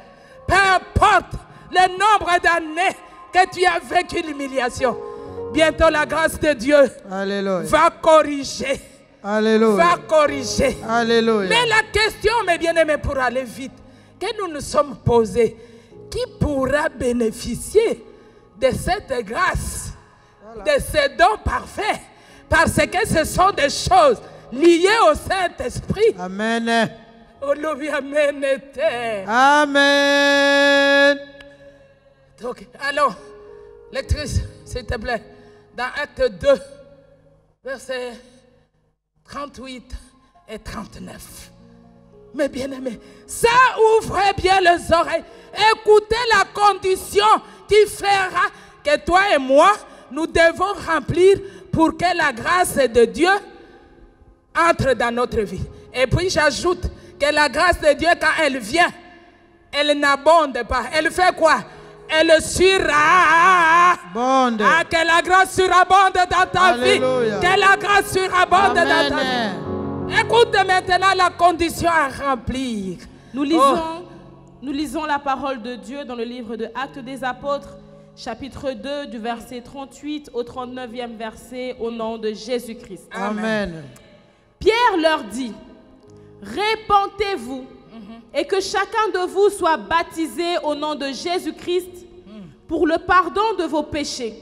peu importe le nombre d'années que tu as vécu l'humiliation, bientôt la grâce de Dieu va corriger. Va corriger. Mais la question, mes bien-aimés, pour aller vite, que nous nous sommes posés, qui pourra bénéficier de cette grâce, de ce don parfait? Parce que ce sont des choses liées au Saint-Esprit. Amen. Amen. Amen. Donc, allons, lectrice, s'il te plaît, dans Acte 2, versets 38 et 39. Mais bien aimé, ça ouvrez bien les oreilles. Écoutez la condition qui fera que toi et moi, nous devons remplir pour que la grâce de Dieu entre dans notre vie. Et puis j'ajoute que la grâce de Dieu, quand elle vient, elle n'abonde pas. Elle fait quoi? Elle surabonde. Ah, que la grâce surabonde dans ta vie. Que la grâce surabonde dans ta vie. Écoute maintenant la condition à remplir. Nous lisons la parole de Dieu dans le livre de Actes des Apôtres, chapitre 2, du verset 38 au 39e verset, au nom de Jésus-Christ. Amen. Pierre leur dit, répentez-vous et que chacun de vous soit baptisé au nom de Jésus-Christ pour le pardon de vos péchés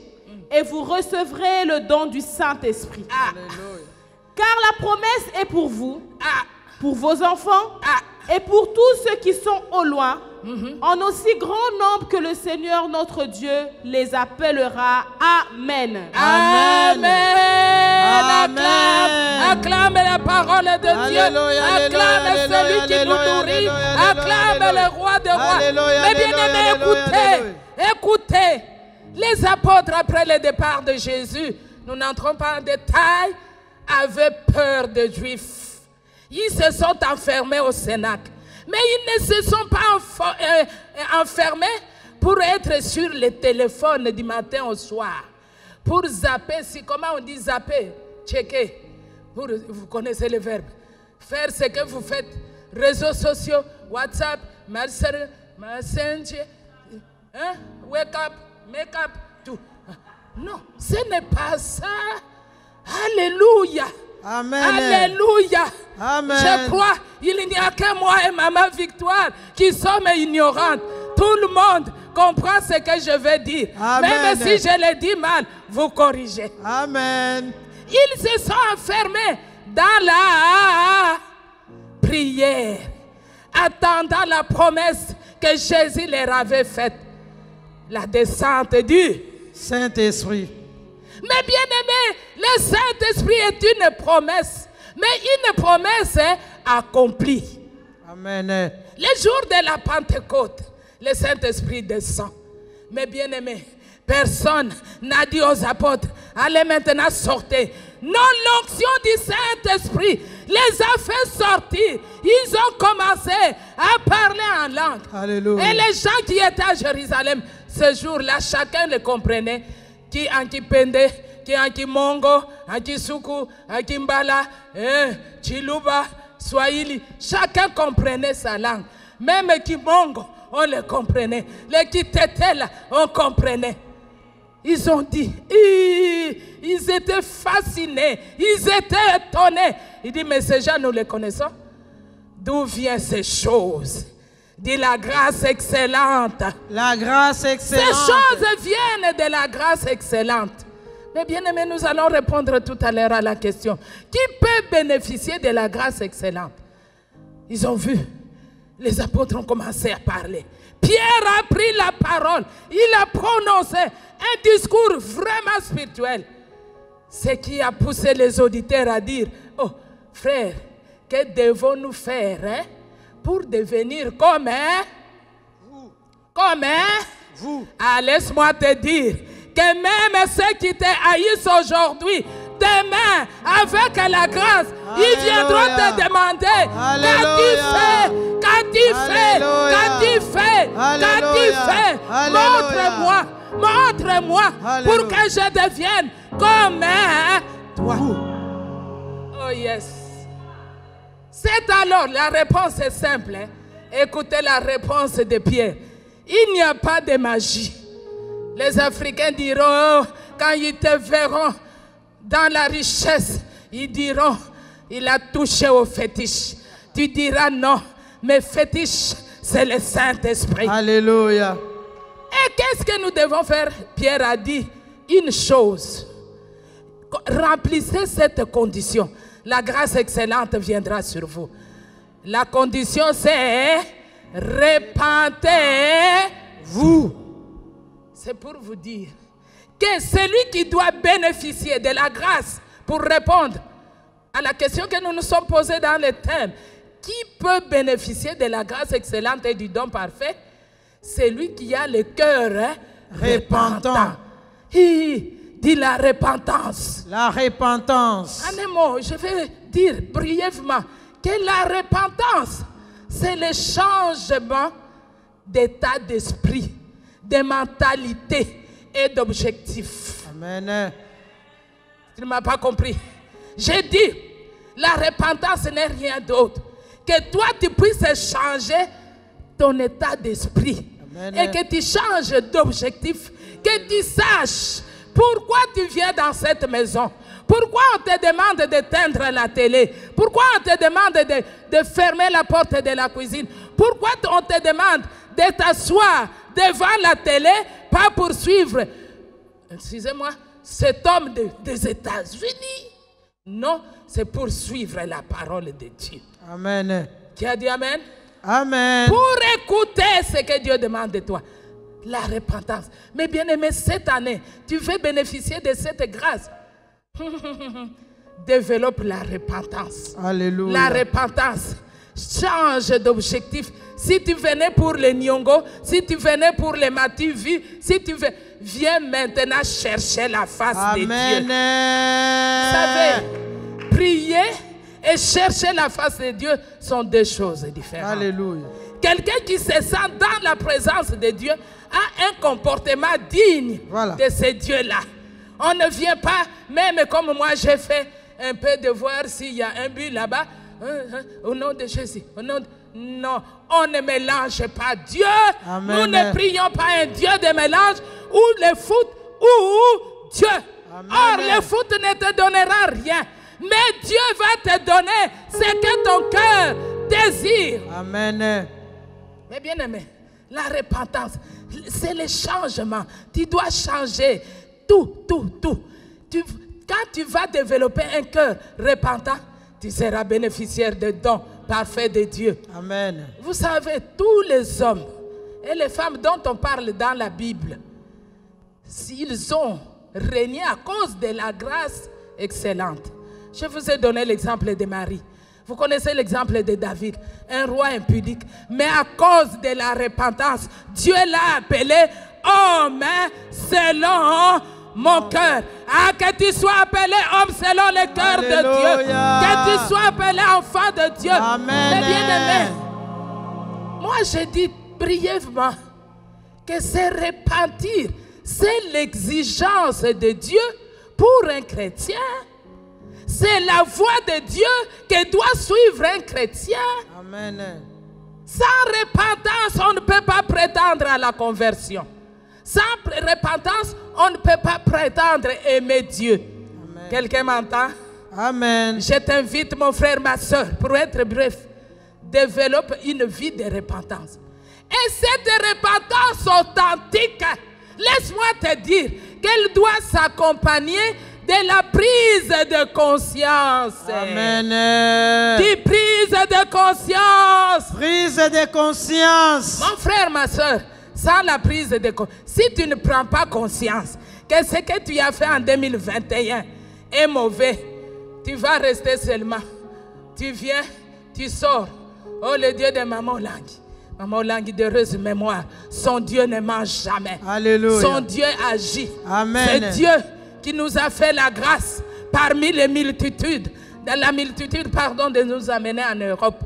et vous recevrez le don du Saint-Esprit. Car la promesse est pour vous, pour vos enfants et pour tous ceux qui sont au loin, en aussi grand nombre que le Seigneur notre Dieu les appellera. Amen. Amen. Acclame la parole de Dieu. Acclame celui qui nous nourrit. Acclame le roi des rois. Mais bien aimés, écoutez. Les apôtres, après le départ de Jésus, nous n'entrons pas en détail, avaient peur des Juifs. Ils se sont enfermés au Cénacle. Mais ils ne se sont pas enfermés pour être sur le téléphone du matin au soir. Pour zapper, comment on dit zapper? Checker. Vous connaissez le verbe. Faire ce que vous faites. Réseaux sociaux, WhatsApp, Messenger, wake up, make up, tout. Non, ce n'est pas ça. Alléluia. Amen. Alléluia. Amen. Je crois il n'y a que moi et Maman Victoire qui sommes ignorantes. Tout le monde comprend ce que je veux dire. Amen. Même si je le dis mal, vous corrigez. Amen. Ils se sont enfermés dans la prière, attendant la promesse que Jésus leur avait faite. La descente du Saint-Esprit. Mais bien aimé, le Saint-Esprit est une promesse. Mais une promesse accomplie. Amen. Le jour de la Pentecôte, le Saint-Esprit descend. Mais bien aimé, personne n'a dit aux apôtres, allez maintenant sortir. Non, l'onction du Saint-Esprit les a fait sortir. Ils ont commencé à parler en langue. Alléluia. Et les gens qui étaient à Jérusalem, ce jour-là, chacun le comprenait. Qui Anki Pende, qui Anki Mongo, Anki Suku, Anki Mbala, Chiluba, Swahili. Chacun comprenait sa langue. Même qui Mongo, on le comprenait. Les qui étaient là, on comprenait. Ils ont dit, ils étaient fascinés, ils étaient étonnés. Il dit, mais ces gens, nous les connaissons. D'où viennent ces choses? Dit la grâce excellente. La grâce excellente. Ces choses viennent de la grâce excellente. Mais bien aimé, nous allons répondre tout à l'heure à la question. Qui peut bénéficier de la grâce excellente? Ils ont vu. Les apôtres ont commencé à parler. Pierre a pris la parole. Il a prononcé un discours vraiment spirituel. Ce qui a poussé les auditeurs à dire, oh frère, que devons-nous faire pour devenir comme vous? Ah, laisse-moi te dire que même ceux qui te haïssent aujourd'hui, demain, avec la grâce, ils viendront te demander, qu'as-tu fait? Montre-moi pour que je devienne comme toi. Oh yes. C'est alors, la réponse est simple. Écoutez la réponse de Pierre. Il n'y a pas de magie. Les Africains diront, quand ils te verront dans la richesse, ils diront, il a touché au fétiche. Tu diras non, mais fétiche, c'est le Saint-Esprit. Alléluia. Et qu'est-ce que nous devons faire? Pierre a dit une chose. Remplissez cette condition. La grâce excellente viendra sur vous. La condition, c'est repentez-vous. C'est pour vous dire que celui qui doit bénéficier de la grâce pour répondre à la question que nous nous sommes posée dans le thème, qui peut bénéficier de la grâce excellente et du don parfait? C'est lui qui a le cœur repentant. Dit la repentance. La repentance. En un mot, je vais dire brièvement que la repentance, c'est le changement d'état d'esprit, de mentalité et d'objectif. Amen. Tu ne m'as pas compris. J'ai dit, la repentance n'est rien d'autre que toi tu puisses changer ton état d'esprit. Amen. Et que tu changes d'objectif, que tu saches pourquoi tu viens dans cette maison. Pourquoi on te demande d'éteindre la télé? Pourquoi on te demande de fermer la porte de la cuisine? Pourquoi on te demande de t'asseoir devant la télé, pas pour suivre, excusez-moi, cet homme des États-Unis? Non, c'est pour suivre la parole de Dieu. Amen. Qui a dit Amen? Amen. Pour écouter ce que Dieu demande de toi. La repentance. Mais bien aimé, cette année, tu veux bénéficier de cette grâce. Développe la repentance. Alléluia. La repentance. Change d'objectif. Si tu venais pour les Nyongo, si tu venais pour les Mativi, si tu veux, viens maintenant chercher la face de Dieu. Vous savez, prier et chercher la face de Dieu sont deux choses différentes. Alléluia. Quelqu'un qui se sent dans la présence de Dieu a un comportement digne de ce Dieu-là. On ne vient pas, même comme moi j'ai fait un peu de voir s'il y a un but là-bas, au nom de Jésus. Non, on ne mélange pas Dieu. Amen. Nous ne prions pas un Dieu de mélange ou le foot ou Dieu. Amen. Or, le foot ne te donnera rien. Mais Dieu va te donner ce que ton cœur désire. Amen. Mais bien aimé, la repentance, c'est le changement. Tu dois changer tout. Quand tu vas développer un cœur repentant, tu seras bénéficiaire des dons parfaits de Dieu. Amen. Vous savez, tous les hommes et les femmes dont on parle dans la Bible, s'ils ont régné à cause de la grâce excellente. Je vous ai donné l'exemple de Marie. Vous connaissez l'exemple de David, un roi impudique. Mais à cause de la repentance, Dieu l'a appelé homme selon mon cœur. Ah, que tu sois appelé homme selon le cœur de Dieu. Que tu sois appelé enfant de Dieu. Amen. Mais bien aimé, moi je dis brièvement que c'est repentir. C'est l'exigence de Dieu pour un chrétien. C'est la voie de Dieu que doit suivre un chrétien. Amen. Sans repentance, on ne peut pas prétendre à la conversion. Sans repentance, on ne peut pas prétendre aimer Dieu. Quelqu'un m'entend? Amen. Je t'invite, mon frère, ma soeur, pour être bref, développe une vie de repentance. Et cette repentance authentique, laisse-moi te dire qu'elle doit s'accompagner de la prise de conscience. Amen. Dis prise de conscience. Prise de conscience. Mon frère, ma soeur, sans la prise de conscience, si tu ne prends pas conscience que ce que tu as fait en 2021 est mauvais, tu vas rester seulement. Tu viens, tu sors. Oh, le Dieu de Maman Langui. Maman Langui d'heureuse mémoire. Son Dieu ne mange jamais. Alléluia. Son Dieu agit. Amen. C'est Dieu qui nous a fait la grâce parmi les multitudes. Dans la multitude, pardon, de nous amener en Europe.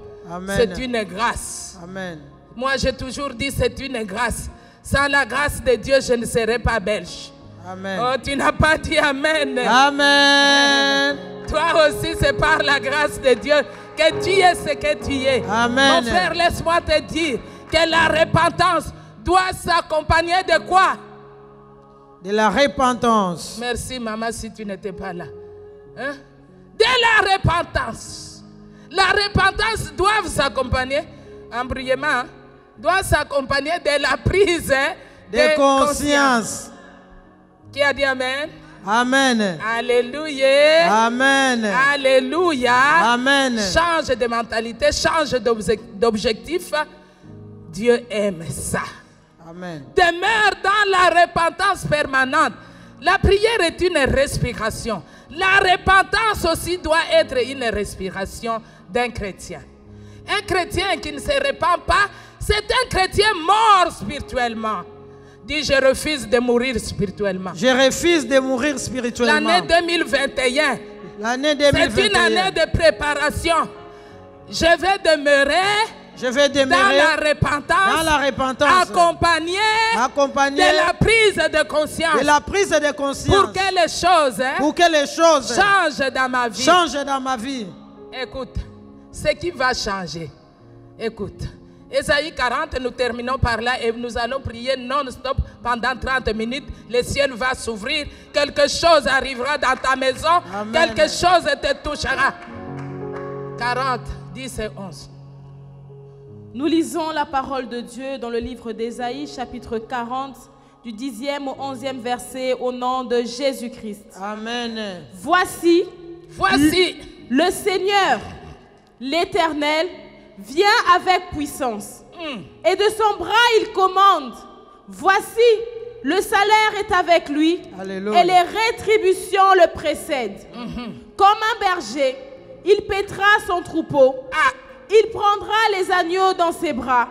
C'est une grâce. Amen. Moi, j'ai toujours dit c'est une grâce. Sans la grâce de Dieu, je ne serais pas belge. Amen. Oh, tu n'as pas dit Amen. Amen. Toi aussi, c'est par la grâce de Dieu que tu es ce que tu es. Amen. Mon frère, laisse-moi te dire que la repentance doit s'accompagner de quoi? De la repentance. Merci, maman, si tu n'étais pas là. Hein? De la repentance. La repentance doit s'accompagner, embrouillement, doit s'accompagner de la prise de conscience. Qui a dit Amen? Amen. Alléluia. Amen. Alléluia. Amen. Change de mentalité, change d'objectif. Dieu aime ça. Amen. Demeure dans la repentance permanente. La prière est une respiration. La repentance aussi doit être une respiration d'un chrétien. Un chrétien qui ne se repent pas, c'est un chrétien mort spirituellement. Dis, je refuse de mourir spirituellement. Je refuse de mourir spirituellement. L'année 2021, l'année 2021, c'est une année de préparation. Je vais demeurer dans la repentance, accompagné de la prise de conscience. De la prise de conscience. Pour que les choses, changent dans ma vie. Changent dans ma vie. Écoute, ce qui va changer. Écoute. Ésaïe 40, nous terminons par là et nous allons prier non-stop pendant 30 minutes. Le ciel va s'ouvrir. Quelque chose arrivera dans ta maison. Amen. Quelque chose te touchera. 40, 10 et 11. Nous lisons la parole de Dieu dans le livre d'Ésaïe, chapitre 40, du 10e au 11e verset, au nom de Jésus-Christ. Amen. Voici le Seigneur, l'Éternel, vient avec puissance. Et de son bras il commande. Voici, le salaire est avec lui. Alléluia. Et les rétributions le précèdent. Comme un berger, il paîtra son troupeau. Il prendra les agneaux dans ses bras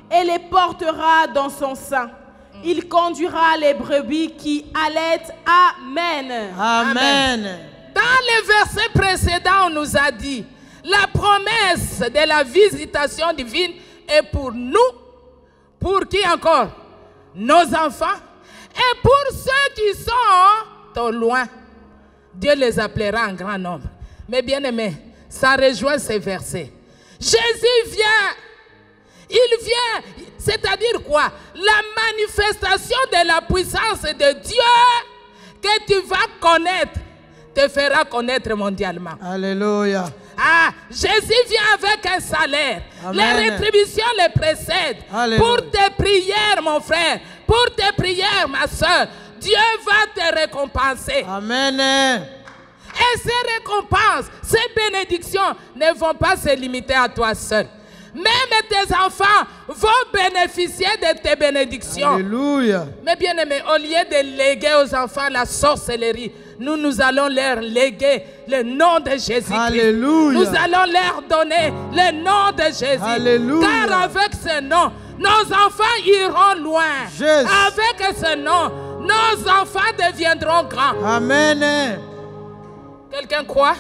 et les portera dans son sein. Il conduira les brebis qui allaitent. Amen. Amen. Dans les versets précédents, on nous a dit la promesse de la visitation divine est pour nous. Pour qui encore? Nos enfants. Et pour ceux qui sont au loin, Dieu les appellera en grand nombre. Mais bien aimé, ça rejoint ces versets. Jésus vient. Il vient. C'est-à-dire quoi? La manifestation de la puissance de Dieu que tu vas connaître te fera connaître mondialement. Alléluia. Jésus vient avec un salaire. Amen. Les rétributions le précèdent. Alléluia. Pour tes prières, mon frère, pour tes prières, ma soeur, Dieu va te récompenser. Amen. Et ces récompenses, ces bénédictions ne vont pas se limiter à toi seul. Même tes enfants vont bénéficier de tes bénédictions. Alléluia. Mais bien aimé, au lieu de léguer aux enfants la sorcellerie, nous allons leur léguer le nom de Jésus-Christ. Alléluia. Nous allons leur donner le nom de Jésus. Alléluia. Car avec ce nom, nos enfants iront loin. Jésus. Avec ce nom, nos enfants deviendront grands. Amen. Quelqu'un croit?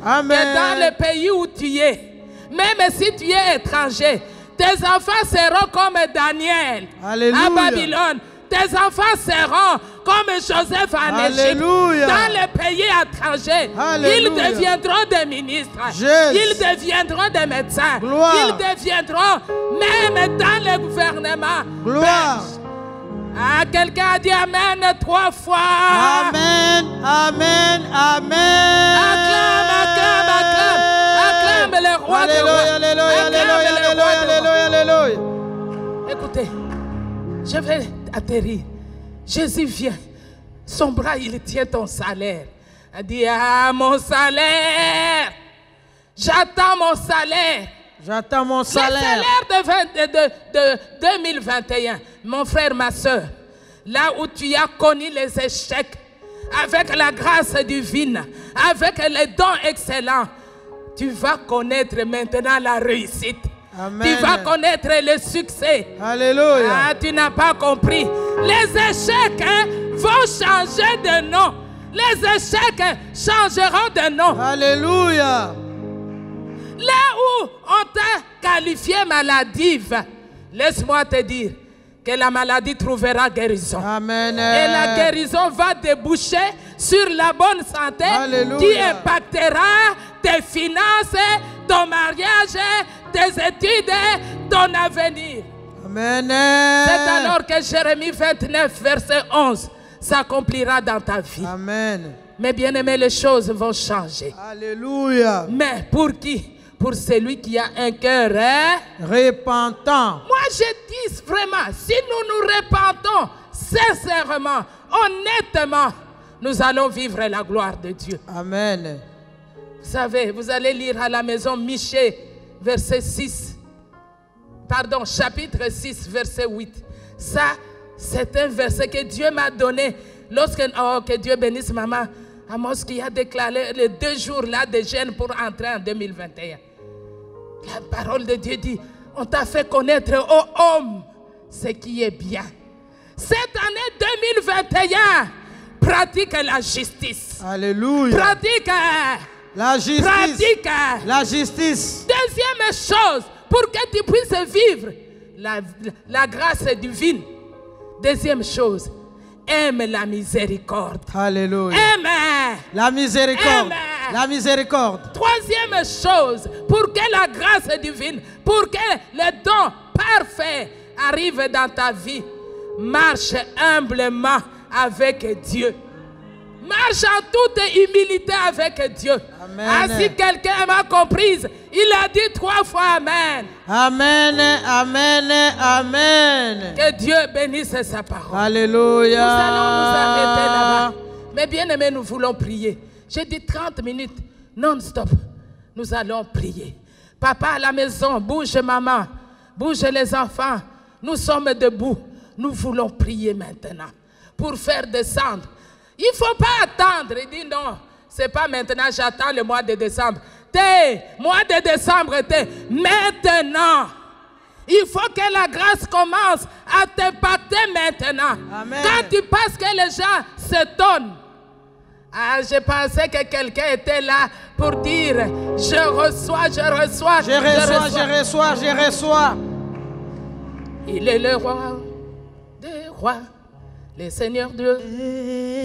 Amen. Que dans le pays où tu es, même si tu es étranger, tes enfants seront comme Daniel Alléluia. à Babylone. Tes enfants seront comme Joseph en Égypte. Alléluia. Dans les pays étrangers, Alléluia. ils deviendront des ministres. Jésus. Ils deviendront des médecins. Gloire. Ils deviendront même dans le gouvernement. Gloire. Ah, quelqu'un a dit Amen 3 fois. Amen. Amen. Amen. Acclame, acclame, acclame. Acclame le roi des rois. Alléluia. Alléluia. Acclame le roi des rois. Alléluia. Alléluia. Écoutez, je vais atterrir. Jésus vient. Son bras, il tient ton salaire. Il dit, ah, mon salaire. J'attends mon salaire. J'attends mon Le salaire. salaire de 2021, mon frère, ma soeur, là où tu as connu les échecs, avec la grâce divine, avec les dons excellents, tu vas connaître maintenant la réussite. Amen. Tu vas connaître le succès. Alléluia. Ah, tu n'as pas compris. Les échecs vont changer de nom. Les échecs changeront de nom. Alléluia. Là où on t'a qualifié maladive, laisse-moi te dire que la maladie trouvera guérison. Amen. Et la guérison va déboucher sur la bonne santé. Alléluia. Qui impactera tes finances, ton mariage, tes études, ton avenir. Amen. C'est alors que Jérémie 29, verset 11 s'accomplira dans ta vie. Amen. Mais bien aimé, les choses vont changer. Alléluia. Mais pour qui? Pour celui qui a un cœur repentant. Moi, je dis vraiment, si nous nous repentons sincèrement, honnêtement, nous allons vivre la gloire de Dieu. Amen. Vous savez, vous allez lire à la maison Michée, verset 6. Pardon, chapitre 6, verset 8. Ça, c'est un verset que Dieu m'a donné lorsque, oh, que Dieu bénisse maman Amos qui a déclaré les 2 jours là de jeûne pour entrer en 2021. La parole de Dieu dit, on t'a fait connaître, ô homme, ce qui est bien. Cette année 2021, pratique la justice. Alléluia. Pratique la justice. Pratique la justice. Deuxième chose, pour que tu puisses vivre la grâce divine. Deuxième chose, aime la miséricorde. Alléluia. Aime la miséricorde. Aime. La miséricorde. Troisième chose, pour que la grâce divine, pour que le don parfait arrive dans ta vie, marche humblement avec Dieu. Marche en toute humilité avec Dieu. Amen. Ah, si quelqu'un m'a comprise, il a dit 3 fois Amen. Amen, amen, amen. Que Dieu bénisse sa parole. Alléluia. Nous allons nous arrêter là-bas. Mais bien aimés, nous voulons prier. J'ai dit 30 minutes non-stop. Nous allons prier. Papa à la maison, bouge maman, bouge les enfants. Nous sommes debout. Nous voulons prier maintenant pour faire descendre. Il ne faut pas attendre. Il dit non, ce n'est pas maintenant, j'attends le mois de décembre. Mois de décembre, maintenant. Il faut que la grâce commence à t'impacter maintenant. Amen. Quand tu penses que les gens s'étonnent. Ah, je pensais que quelqu'un était là pour dire je reçois, je reçois, je reçois, je reçois, je reçois. Il est le roi des rois, le Seigneur Dieu.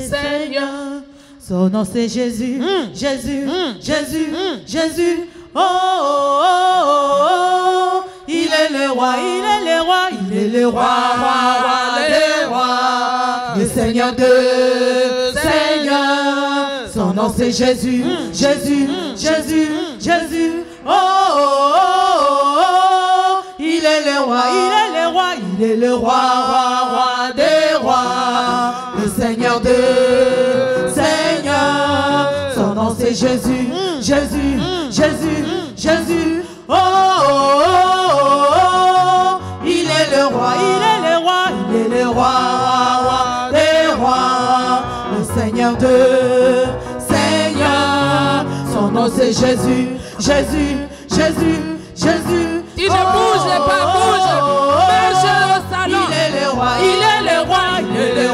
Seigneur. Son nom c'est Jésus, Jésus, Jésus, Jésus. Oh, oh, oh, oh, il est le roi, il est le roi, il est le roi, roi des rois, le Seigneur de Seigneur. Son nom c'est Jésus, Jésus, Jésus, Jésus. Oh, oh, oh, oh, oh, il est le roi, il est le roi, il est le roi, roi, roi des rois, le Seigneur de Seigneur. Son nom c'est Jésus, Jésus, Jésus, Jésus. Oh, oh, oh, Jésus, Jésus, Jésus, Jésus. Si je bouge pas, bouge. Marche au salon. Il est le roi, Il est le roi. il est le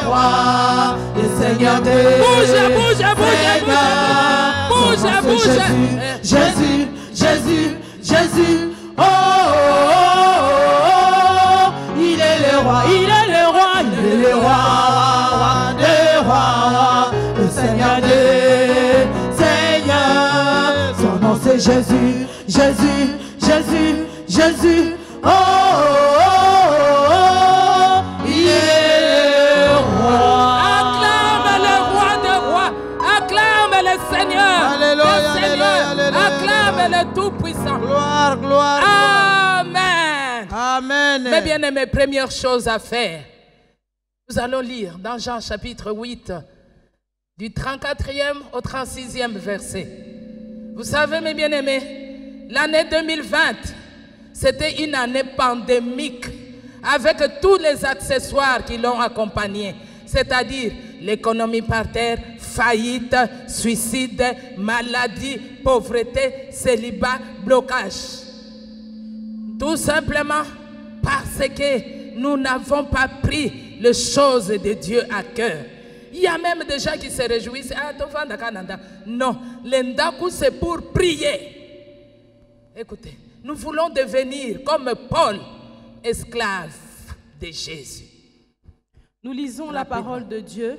roi, le Seigneur des Bouge, bouge, bouge, Seigneurs. bouge. Son nom, Bouge, c'est bouge. Jésus, Jésus, Jésus, Jésus. Oh, oh, oh, il est le roi, il est le roi, il est le roi, des rois, le Seigneur des Seigneurs. Son nom c'est Jésus, Jésus, Jésus, Jésus. Oh, oh, oh, oh, il est le roi. Acclame le roi des rois. Acclame le Seigneur. Alléluia, Le Seigneur. alléluia, alléluia. Acclame le Tout-Puissant. Gloire, gloire. Amen. Amen. Mes bien-aimés, première chose à faire, nous allons lire dans Jean chapitre 8, du 34e au 36e verset. Vous savez, mes bien-aimés, l'année 2020, c'était une année pandémique avec tous les accessoires qui l'ont accompagnée, c'est-à-dire l'économie par terre, faillite, suicide, maladie, pauvreté, célibat, blocage. Tout simplement parce que nous n'avons pas pris les choses de Dieu à cœur. Il y a même des gens qui se réjouissent. Non, l'endaku c'est pour prier. Écoutez, nous voulons devenir comme Paul, esclaves de Jésus. Nous lisons la parole de Dieu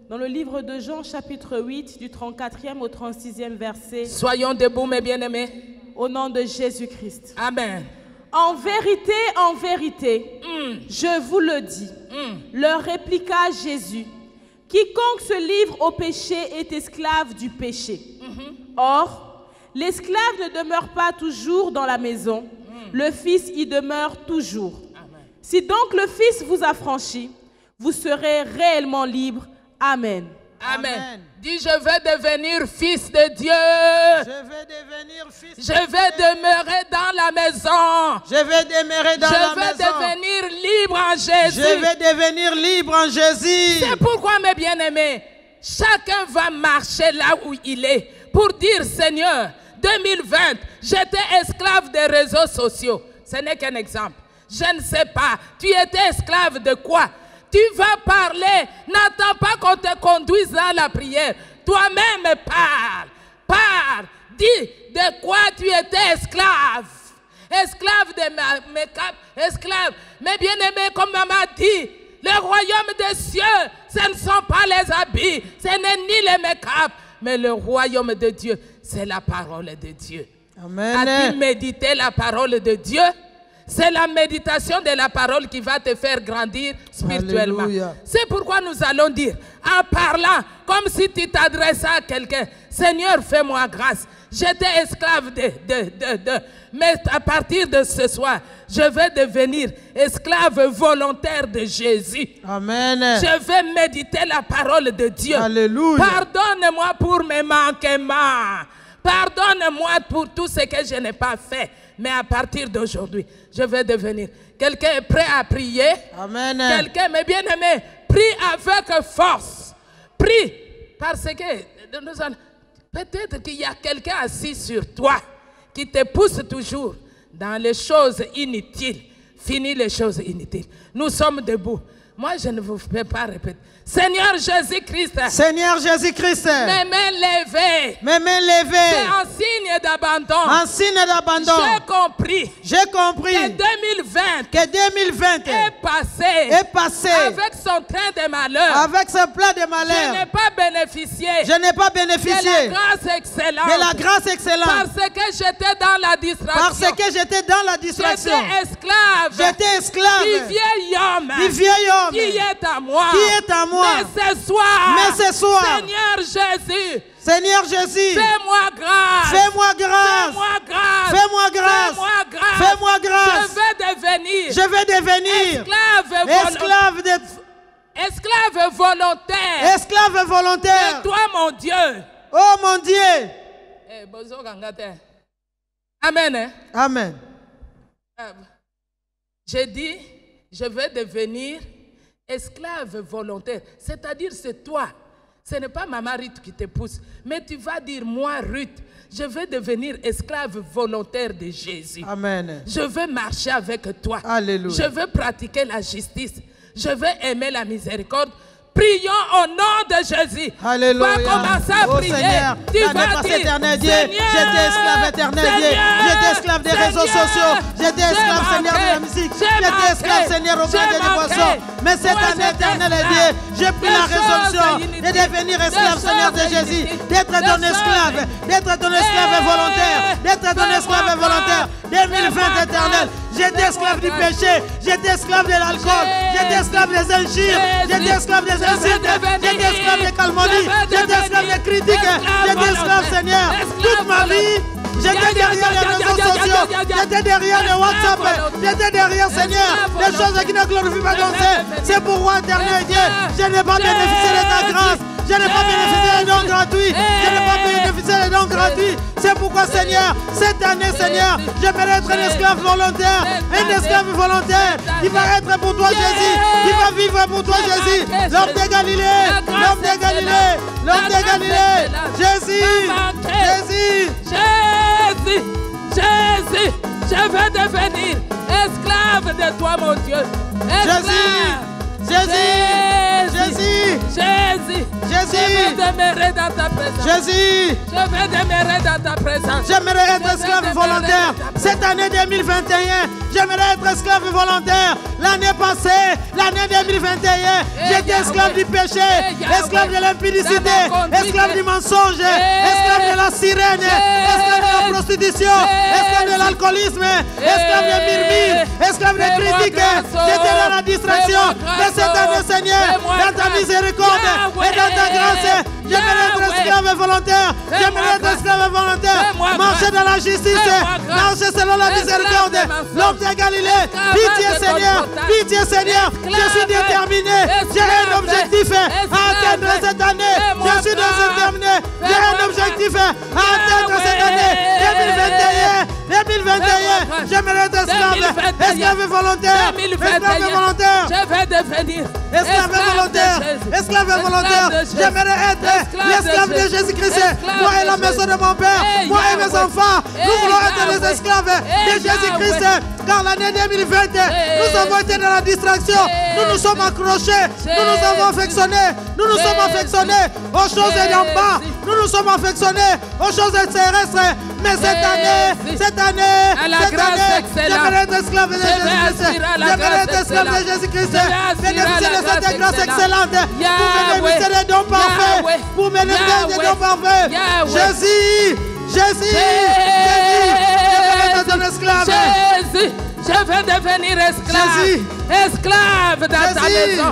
dans le livre de Jean chapitre 8 du 34e au 36e verset. Soyons debout, mes bien-aimés. Au nom de Jésus-Christ. Amen. En vérité, je vous le dis, leur répliqua Jésus, quiconque se livre au péché est esclave du péché. Or, l'esclave ne demeure pas toujours dans la maison, le Fils y demeure toujours. Amen. Si donc le Fils vous affranchit, vous serez réellement libre. Amen. Amen. Amen. Dis, je vais devenir fils de Dieu. Je vais devenir fils de Je vais demeurer dans la maison. Je vais demeurer dans la Je vais maison. devenir libre en Jésus. Je vais devenir libre en Jésus. C'est pourquoi, mes bien-aimés, chacun va marcher là où il est pour dire, Seigneur, 2020, j'étais esclave des réseaux sociaux. Ce n'est qu'un exemple. Je ne sais pas. Tu étais esclave de quoi? Tu vas parler. N'attends pas qu'on te conduise dans la prière. Toi-même parle. Parle. Dis de quoi tu étais esclave. Esclave de make-up. Esclave. Mais bien-aimé, comme maman dit, le royaume des cieux, ce ne sont pas les habits. Ce n'est ni les make-up. Mais le royaume de Dieu, c'est la parole de Dieu. Amen. As-tu médité la parole de Dieu? C'est la méditation de la parole qui va te faire grandir spirituellement. C'est pourquoi nous allons dire, en parlant, comme si tu t'adressais à quelqu'un, Seigneur, fais-moi grâce. J'étais esclave mais à partir de ce soir, je vais devenir esclave volontaire de Jésus. Amen. Je vais méditer la parole de Dieu. Alléluia. Pardonne-moi pour mes manquements. Pardonne-moi pour tout ce que je n'ai pas fait. Mais à partir d'aujourd'hui, je vais devenir. Quelqu'un est prêt à prier? Amen. Quelqu'un, mes bien-aimés, prie avec force. Prie. Parce que peut-être qu'il y a quelqu'un assis sur toi qui te pousse toujours dans les choses inutiles. Finis les choses inutiles. Nous sommes debout. Moi, je ne vous fais pas répéter. Seigneur Jésus-Christ. Seigneur Jésus-Christ. Mes mains levées. Mes mains C'est levées. un signe d'abandon. En signe d'abandon. J'ai compris. J'ai compris Que 2020 que 2020 est passé. est passé Avec son train de malheur. avec ce plat de Je malheur. n'ai pas bénéficié. Je n'ai pas De la bénéficié grâce excellente. de la grâce excellente Parce que j'étais dans la distraction. parce que j'étais dans la distraction. J'étais esclave. J'étais esclave Du vieil homme. du vieil homme Qui est à moi. qui est à moi. Mais ce soir. Seigneur Jésus. Seigneur Jésus, Fais-moi grâce. fais-moi grâce. Fais-moi grâce. Fais-moi grâce. Fais-moi grâce. Fais-moi grâce. Je vais devenir esclave volontaire. Esclave volontaire. Et toi, mon Dieu. Oh mon Dieu. Amen. Hein? Amen. J'ai dit, je vais devenir esclave volontaire. C'est-à-dire, c'est toi. Ce n'est pas Maman Ruth qui te pousse, mais tu vas dire, moi Ruth, je veux devenir esclave volontaire de Jésus. Amen. Je veux marcher avec toi. Alléluia. Je veux pratiquer la justice. Je veux aimer la miséricorde. Prions au nom de Jésus. Alléluia. Va commencer à prier. Seigneur, Tu l'année vas passée, dire, éternel Dieu, Seigneur, j'étais esclave éternel Dieu, Seigneur, j'étais esclave des réseaux Seigneur, sociaux, j'étais esclave j'ai Seigneur de la manqué, musique, j'ai j'étais esclave manqué, Seigneur au j'ai gré des manqué. poissons. Mais cette Moi, année j'étais éternel esclave. Dieu, j'ai pris la Des choses résolution inutiles. de devenir esclave Des Seigneur de choses Jésus, inutiles. d'être Des ton choses esclave, d'être ton esclave volontaire, d'être ton esclave volontaire. 2020 éternel, j'étais esclave du péché, j'étais esclave de l'alcool, j'étais esclave des injures, j'étais esclave des insultes, j'étais esclave des calmonies, j'étais esclave des critiques, j'étais esclave Seigneur. Toute ma vie, j'étais derrière les réseaux sociaux, j'étais derrière les WhatsApp, j'étais derrière Seigneur, les choses qui ne glorifient pas ton Dieu. C'est pourquoi éternel Dieu, je n'ai pas bénéficié de ta grâce. Je n'ai pas bénéficié des dons gratuits. Je n'ai pas bénéficié des dons gratuits. C'est pourquoi, Seigneur, cette année, Seigneur, j'aimerais être un esclave volontaire. Un esclave volontaire. Il va être pour toi, Jésus. Il va vivre pour toi, Jésus. L'homme de Galilée. L'homme de Galilée. L'homme de Galilée. Jésus. Jésus. Jésus. Jésus. Je veux devenir esclave de toi, mon Dieu. Esclave. Jésus. Jésus. Jésus. Jésus. Je veux demeurer dans ta présence. Jésus. Je veux demeurer dans ta présence. J'aimerais être esclave volontaire. Cette année 2021, j'aimerais être esclave volontaire. L'année passée, l'année 2021, j'étais esclave du péché, esclave de l'impudicité, esclave du mensonge, esclave de la sirène, esclave de la prostitution, esclave de l'alcoolisme, esclave des murmures, esclave des critiques. J'étais dans la distraction. Mais cette année, Seigneur, dans ta miséricorde et dans ta grâce, j'aimerais être esclave volontaire. J'aimerais être esclave volontaire. Marcher dans la justice. Marcher selon la miséricorde. L'homme de Galilée. Pitié, Seigneur. Pitié, Seigneur. Je suis déterminé. J'ai un objectif à atteindre cette année. Je suis déterminé. J'ai un objectif à atteindre cette année. 2021. J'aimerais être esclave. Esclave volontaire. Esclave volontaire. Je vais devenir esclave volontaire. Esclave volontaire. J'aimerais être l'esclave de Jésus-Christ. Moi et la maison de mon Père. Moi et mes enfants. Nous voulons être les esclaves de Jésus-Christ. Car l'année 2020, nous avons été dans la distraction. Nous nous sommes accrochés. Nous nous avons affectionnés. Nous nous sommes affectionnés aux choses d'en bas. Nous nous sommes affectionnés aux choses terrestres. Mais cette année, j'aimerais être esclave de Jésus-Christ. J'aimerais être esclave de Jésus-Christ. Bénéficier de cette grâce excellente. Pour bénéficier des dons parfaits. Pour bénéficier des dons parfaits. Jésus. Jésus. J'aimerais être un esclave. Jésus. Je veux devenir esclave. Jésus. Esclave dans ta maison.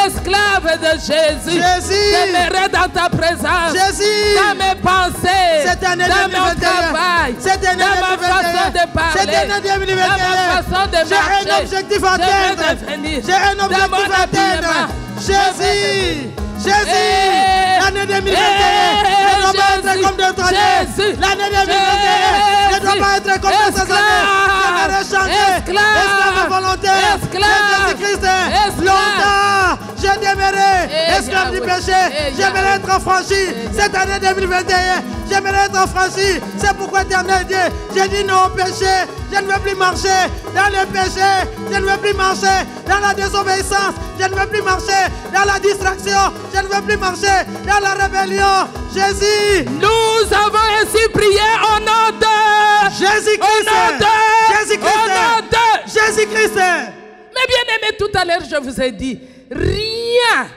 Esclave de Jésus. Jésus. J'aimerais dans ta présence. Jésus. Dans mes pensées. Cette année dans 2021. mon travail. Cette année dans ma 2021. façon de parler. Cette année 2021. Dans ma façon de marcher. J'ai un objectif à atteindre. J'ai un objectif à atteindre. Jésus. Jésus. L'année 2021 ne doit pas être comme d'autres années. L'année 2021 ne doit pas être comme d'autres années. J'aimerais chanter. Esclave volontaire. Jésus-Christ. Longtemps. Je demeurerai esclave du péché. J'aimerais être affranchi cette année 2021. J'aimerais être affranchi. C'est pourquoi, éternel Dieu, j'ai dit non au péché. Je ne veux plus marcher dans le péché. Je ne veux plus marcher dans la désobéissance. Je ne veux plus marcher dans la distraction. Je ne veux plus marcher dans la rébellion. Jésus. Nous avons ainsi prié au nom de Jésus-Christ. Au nom de Jésus-Christ. Au nom de Jésus-Christ. Mais bien aimé, tout à l'heure, je vous ai dit, rien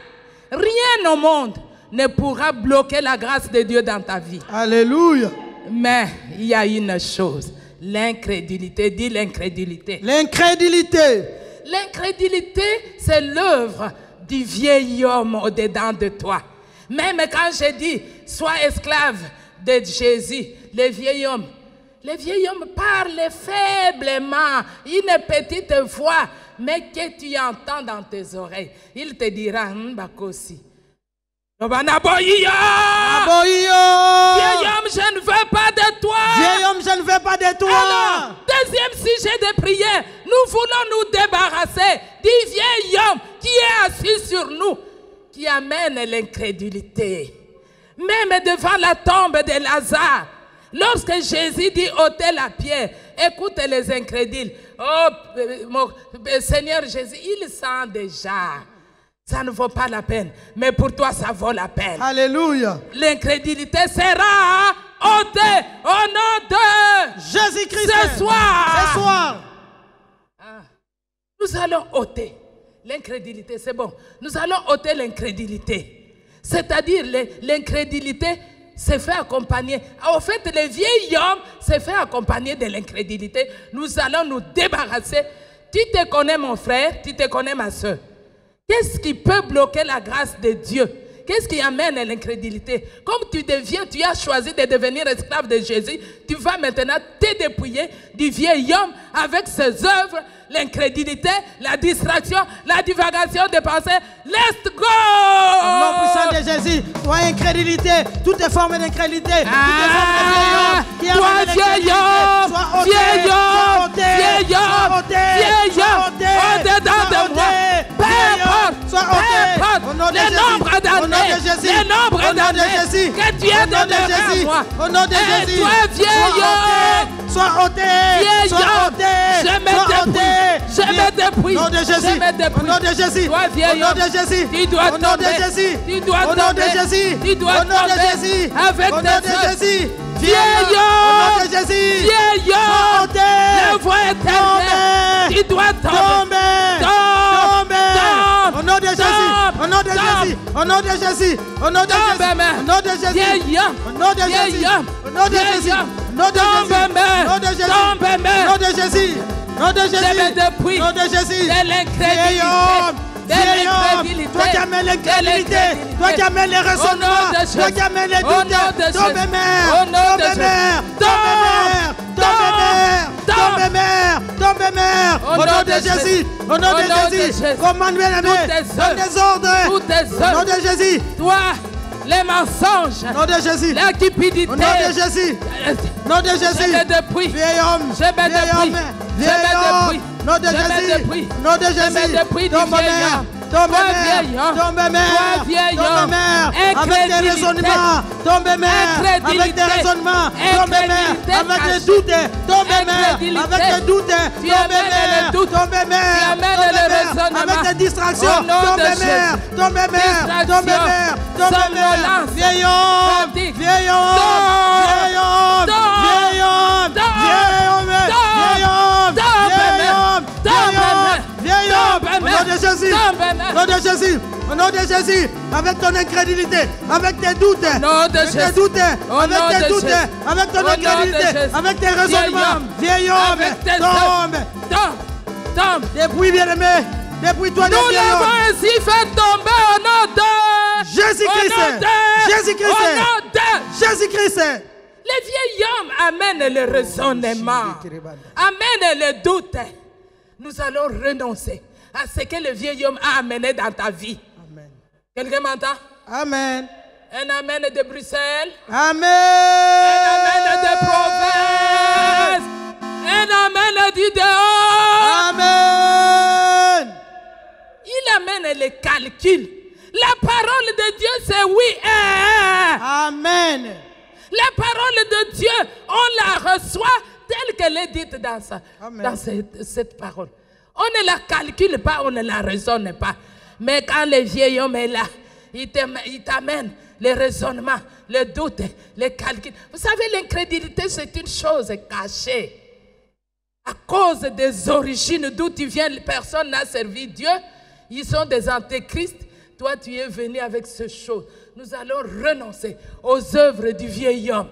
au monde ne pourra bloquer la grâce de Dieu dans ta vie. Alléluia. Mais il y a une chose, l'incrédulité. Dis l'incrédulité. L'incrédulité. L'incrédulité, c'est l'œuvre du vieil homme au-dedans de toi. Même quand je dis, sois esclave de Jésus, le vieil homme parle faiblement, une petite voix, mais que tu entends dans tes oreilles. Il te dira, Bakosi. Vieil homme, je ne veux pas de toi. Vieil homme, je ne veux pas de toi. Alors, deuxième sujet de prière, nous voulons nous débarrasser du vieil homme qui est assis sur nous, qui qui amène l'incrédulité. Même devant la tombe de Lazare, lorsque Jésus dit ôtez la pierre, écoute les incrédules. Oh, mon Seigneur Jésus, il sent déjà. Ça ne vaut pas la peine. Mais pour toi, ça vaut la peine. Alléluia. L'incrédulité sera ôtée au nom de Jésus-Christ. ce soir. Ce soir. Nous allons ôter l'incrédulité. C'est bon. Nous allons ôter l'incrédulité. C'est-à-dire l'incrédulité se fait accompagner. En fait, le vieil homme se fait accompagner de l'incrédulité. Nous allons nous débarrasser. Tu te connais, mon frère, tu te connais, ma soeur. Qu'est-ce qui peut bloquer la grâce de Dieu? Qu'est-ce qui amène à l'incrédulité? Comme tu as choisi de devenir esclave de Jésus, tu vas maintenant te dépouiller du vieil homme avec ses œuvres, l'incrédulité, la distraction, la divagation des pensées. Let's go! Au nom puissant de Jésus, toi incrédulité, toutes les formes d'incrédulité, toutes les formes de vieil homme qui amènent l'incrédulité, sois ôté, au-dedans de moi, peu importe, au nom de le nombre d'années, le nombre d'années que tu es demeuré à moi, au nom de Jésus, toi vieil homme, sois ôté, je me dépouille, au nom de Jésus, au nom de Jésus, toi vieil homme, tu dois tomber, tu dois tomber, tu dois tomber avec tes œuvres. Vieil homme, vieil homme, le voie éternelle, tu dois tomber, au nom de Jésus, au nom de Jésus, au nom de Jésus, au nom de Jésus, au nom de Jésus, vieil homme, au nom de Jésus, au nom de Jésus, au nom de Jésus, au nom de Jésus, au nom de Jésus, je me dépouille au nom de Jésus, de l'incrédulité. Vieil homme, toi qui amènes l'incrédulité, toi qui amènes les raisonnements, toi qui amènes les doutes, tombe mère, tombe mère, tombe mère, tombe mère, au nom de Jésus, au nom de Jésus, commande bien-aimé, donne des ordres, au nom de Jésus, toi, les mensonges, au nom de Jésus, la cupidité, au nom de Jésus, au nom de Jésus, je me dépouille, vieil homme, je me dépouille, je me dépouille, nom de Jésus, nom de Jésus, tombe mère, tombe mère, tombe mère, avec des raisonnements, tombe mère, avec des raisonnements, tombe mère, avec des doutes, tombe mère, avec des doutes, tombe mère, avec des distractions, tombe mère, tombe mère, tombe mère, tombe mère, vieil homme, vieil homme, vieil homme, vieil homme, vieil homme, vieil homme, vieil homme, au nom de Jésus, au nom de Jésus, au nom de Jésus, avec ton incrédulité, avec tes doutes, avec tes doutes, avec tes doutes, avec ton incrédulité, avec tes raisonnements, vieil homme, tombe, dépouille bien-aimé, dépouille-toi de nous vieil homme. l'avons ainsi fait tomber au nom de Jésus-Christ, Jésus-Christ, Jésus-Christ. Le vieil homme amène le raisonnement, amène le doute. Nous allons renoncer à ce que le vieil homme a amené dans ta vie. Amen. Quelqu'un m'entend? Amen. Un amen de Bruxelles. Amen. Un amen de province. Un amen du dehors. Amen. Il amène les calculs. La parole de Dieu, c'est oui. Amen. La parole de Dieu, on la reçoit telle qu'elle est dite dans cette parole. On ne la calcule pas, on ne la raisonne pas. Mais quand le vieil homme est là, il t'amène les raisonnements, le doute, les calculs. Vous savez, l'incrédulité, c'est une chose cachée. À cause des origines d'où tu viens, personne n'a servi Dieu. Ils sont des antéchrists. Toi, tu es venu avec ces choses. Nous allons renoncer aux œuvres du vieil homme.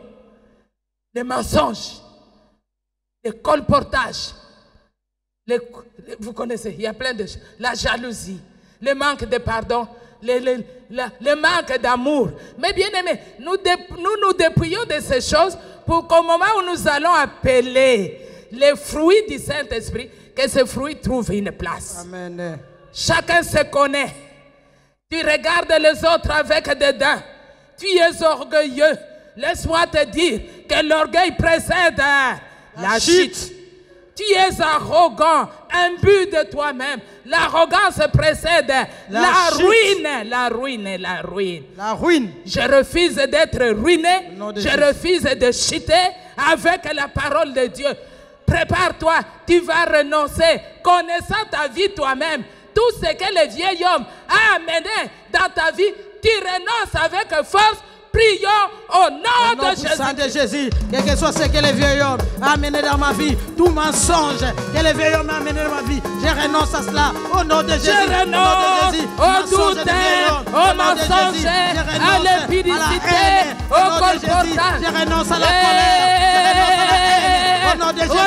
Les mensonges, les colportages. Vous connaissez, il y a plein de choses. La jalousie, le manque de pardon, le manque d'amour. Mais bien aimé, nous dépouillons de ces choses pour qu'au moment où nous allons appeler les fruits du Saint-Esprit, que ces fruits trouvent une place. Amen. Chacun se connaît. Tu regardes les autres avec dédain. Tu es orgueilleux. Laisse-moi te dire que l'orgueil précède la chute. Tu es arrogant, imbu de toi-même. L'arrogance précède la ruine, la ruine, la ruine. La ruine. Je refuse d'être ruiné. Je refuse de chuter avec la parole de Dieu. Prépare-toi, tu vas renoncer. Connaissant ta vie toi-même, tout ce que le vieil homme a amené dans ta vie, tu renonces avec force. Prions au nom de Jésus. Quel que soit ce que le vieil homme a amené dans ma vie, tout mensonge que le vieil homme a amené dans ma vie, je renonce à cela au nom de Jésus. Je renonce au doute, au mensonge, à l'impunité, au colportage. Je renonce à la colère, je renonce à la haine. Au nom de Jésus, je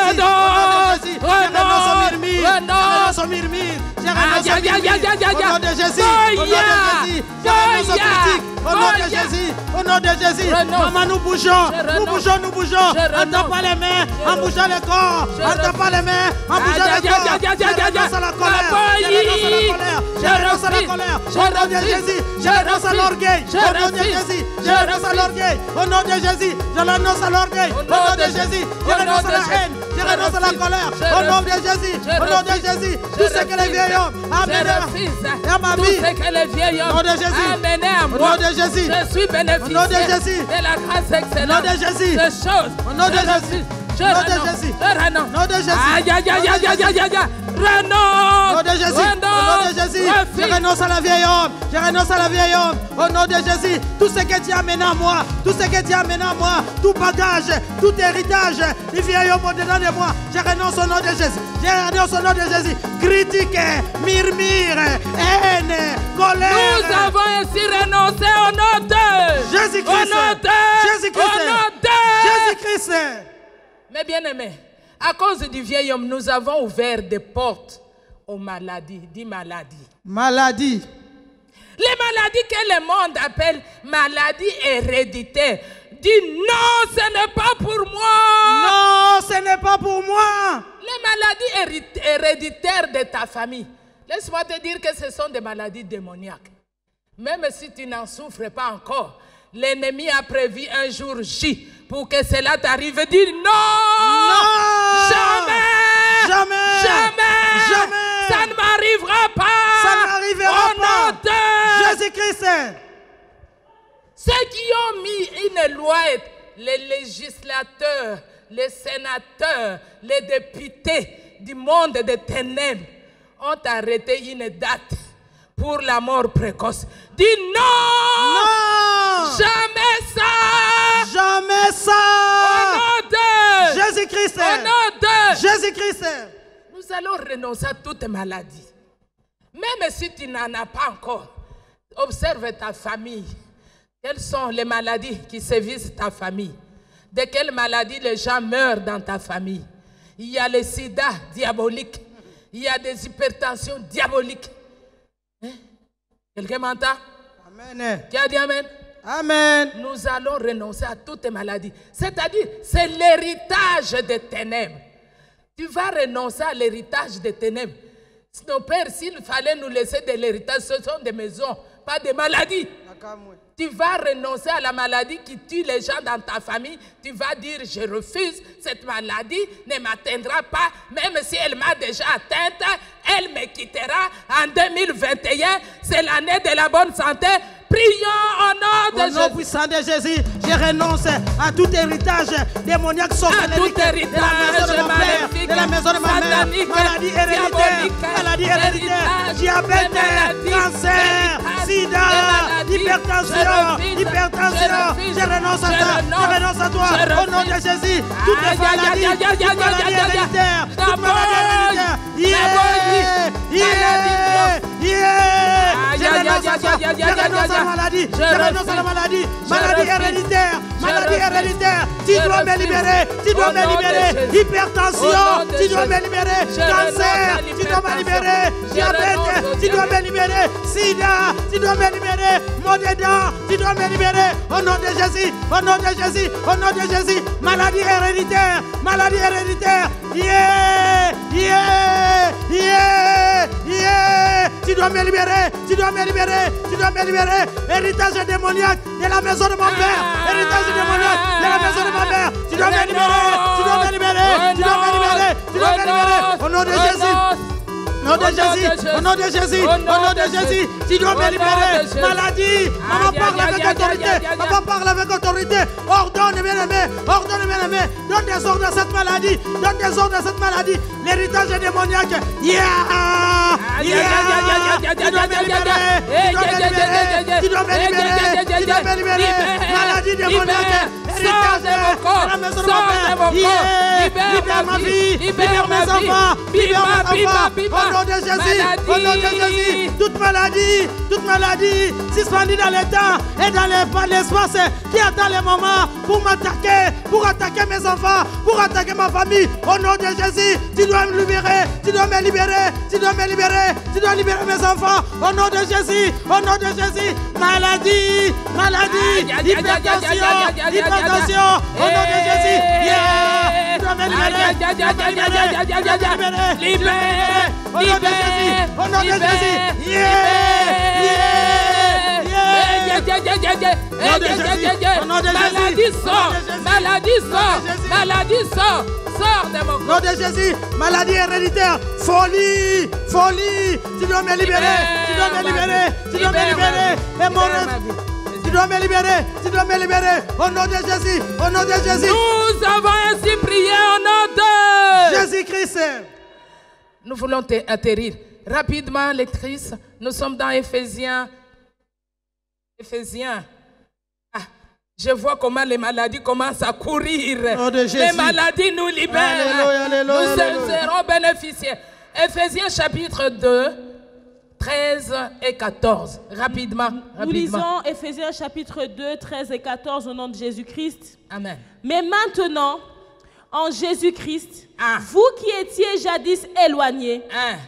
renonce au murmure, je renonce au murmure, je renonce au murmure. Au nom de Jésus, au nom de Jésus, je renonce aux critiques. Au nom de Jésus, au nom de Jésus, maman, nous bougeons, nous bougeons, nous bougeons. En tapant les mains, en bougeant le corps, en tapant les mains, en bougeant le corps. Je renonce à la colère, je renonce à la colère, je renonce à la colère. Au nom de Jésus, je renonce à l'orgueil. Au nom de Jésus, je renonce à l'orgueil. Au nom de Jésus, je renonce à l'orgueil. Au nom de Jésus, je renonce à la haine. Je renonce à la colère. Au nom de Jésus, au nom de Jésus, tout ce que les vieils hommes ont amené à ma vie. Tout ce que les vieils hommes ont amené à moi. Jésus. Je suis bénéficiaire de la grâce excellente. Au nom de Jésus. Ces choses. Au nom de Jésus. Je renonce. Je renonce. Au nom de Jésus. Aïe, aïe, aïe, aïe, aïe, aïe, aïe. Renonce. Au nom de Jésus. Au nom de Jésus. Je renonce à la vieille homme. Je renonce à la vieille homme. Au nom de Jésus. Tout ce que tu as amené à moi. Tout ce que tu as amené à moi. Tout bagage. Tout héritage. Les vieilles hommes au-dedans de moi. Je renonce au nom de Jésus. Je renonce au nom de Jésus. Critique, murmure, haine, colère. Nous avons ainsi renoncé au nom de Jésus-Christ. Au nom de Jésus-Christ. Au nom de Jésus-Christ. Mais bien aimé, à cause du vieil homme, nous avons ouvert des portes aux maladies. Dis maladie. Maladie. Les maladies que le monde appelle maladies héréditaires. Dis non, ce n'est pas pour moi. Non, ce n'est pas pour moi. Les maladies héréditaires de ta famille. Laisse-moi te dire que ce sont des maladies démoniaques. Même si tu n'en souffres pas encore, l'ennemi a prévu un jour J pour que cela t'arrive. Dis non. Non. Jamais. Jamais. Jamais. Jamais. Ça ne m'arrivera pas. Ça ne m'arrivera Au nom de Jésus-Christ. Ceux qui ont mis une loi, les législateurs, les sénateurs, les députés du monde des ténèbres ont arrêté une date pour la mort précoce. Dis non! Non! Jamais ça! Jamais ça! Au nom de Jésus-Christ! Au nom de Jésus-Christ! Nous allons renoncer à toute maladie. Même si tu n'en as pas encore, observe ta famille. Quelles sont les maladies qui sévissent ta famille? De quelles maladies les gens meurent dans ta famille? Il y a le sida diabolique. Il y a des hypertensions diaboliques. Hein? Quelqu'un m'entend? Amen. Qui a dit amen? Amen. Nous allons renoncer à toutes les maladies. C'est-à-dire, c'est l'héritage des ténèbres. Tu vas renoncer à l'héritage des ténèbres. Nos pères, s'il fallait nous laisser de l'héritage, ce sont des maisons, pas des maladies. Tu vas renoncer à la maladie qui tue les gens dans ta famille. Tu vas dire, je refuse, cette maladie ne m'atteindra pas. Même si elle m'a déjà atteinte, elle me quittera en 2021. C'est l'année de la bonne santé. Prions au nom de Jésus. Au nom puissant de Jésus, je renonce à tout héritage démoniaque sorcellerie de la maison de mon père, de la maison de ma mère, maladie héréditaire, diabète, cancer, sida, hypertension. Je renonce à toi, au nom de Jésus, toutes les maladies héréditaires, toute maladie héréditaire. Je renonce à toi, je renonce à la maladie, je renonce à la maladie, maladie héréditaire, tu dois me libérer, hypertension, tu dois me libérer, cancer, tu dois me libérer, diabète, tu dois me libérer, sida, tu dois me libérer, maux de dents, tu dois me libérer, au nom de Jésus, au nom de Jésus, au nom de Jésus, maladie héréditaire, tu dois me libérer, héritage démoniaque de la maison de mon père, héritage démoniaque de la maison de ma mère, tu dois me libérer, tu dois me libérer, tu dois me libérer, tu dois me nom de Jésus, au nom de Jésus, au nom de Jésus, tu dois me libérer. Maladie, maman parle avec autorité, maman parle avec autorité. Ordonne, bien-aimé, ordonne, bien-aimé. Donne des ordres à cette maladie, donne des ordres à cette maladie. L'héritage est démoniaque. Yeah! Tu dois me libérer, tu dois me libérer, tu dois me libérer. Maladie démoniaque. Sors de mon corps, sors de mon corps, libère ma vie, libère mes enfants, libère ma vie, au nom de Jésus, au nom de Jésus, toute maladie suspendue dans le temps et dans l'espace qui attend le moment pour m'attaquer, pour attaquer mes enfants, pour attaquer ma famille, au nom de Jésus, tu dois me libérer, tu dois me libérer, tu dois me libérer, tu dois libérer mes enfants, au nom de Jésus, maladie, hypertension, au nom de Jésus, yeah, tu dois me libérer, au nom de Jésus, maladie sort de mon corps. Nom de Jésus, maladie héréditaire, folie, tu dois me libérer, tu dois me libérer, tu dois me libérer, et mon tu dois me libérer, tu dois me libérer, au nom de Jésus, au nom de Jésus. Nous avons ainsi prié au nom de Jésus-Christ. Nous voulons atterrir rapidement, lectrice. Nous sommes dans Éphésiens. Je vois comment les maladies commencent à courir. Les maladies nous libèrent. Alléluia, nous serons bénéficiaires. Éphésiens chapitre 2, 13 et 14. Rapidement. Nous lisons Éphésiens chapitre 2, 13 et 14 au nom de Jésus-Christ. Amen. Mais maintenant, en Jésus-Christ, vous qui étiez jadis éloignés,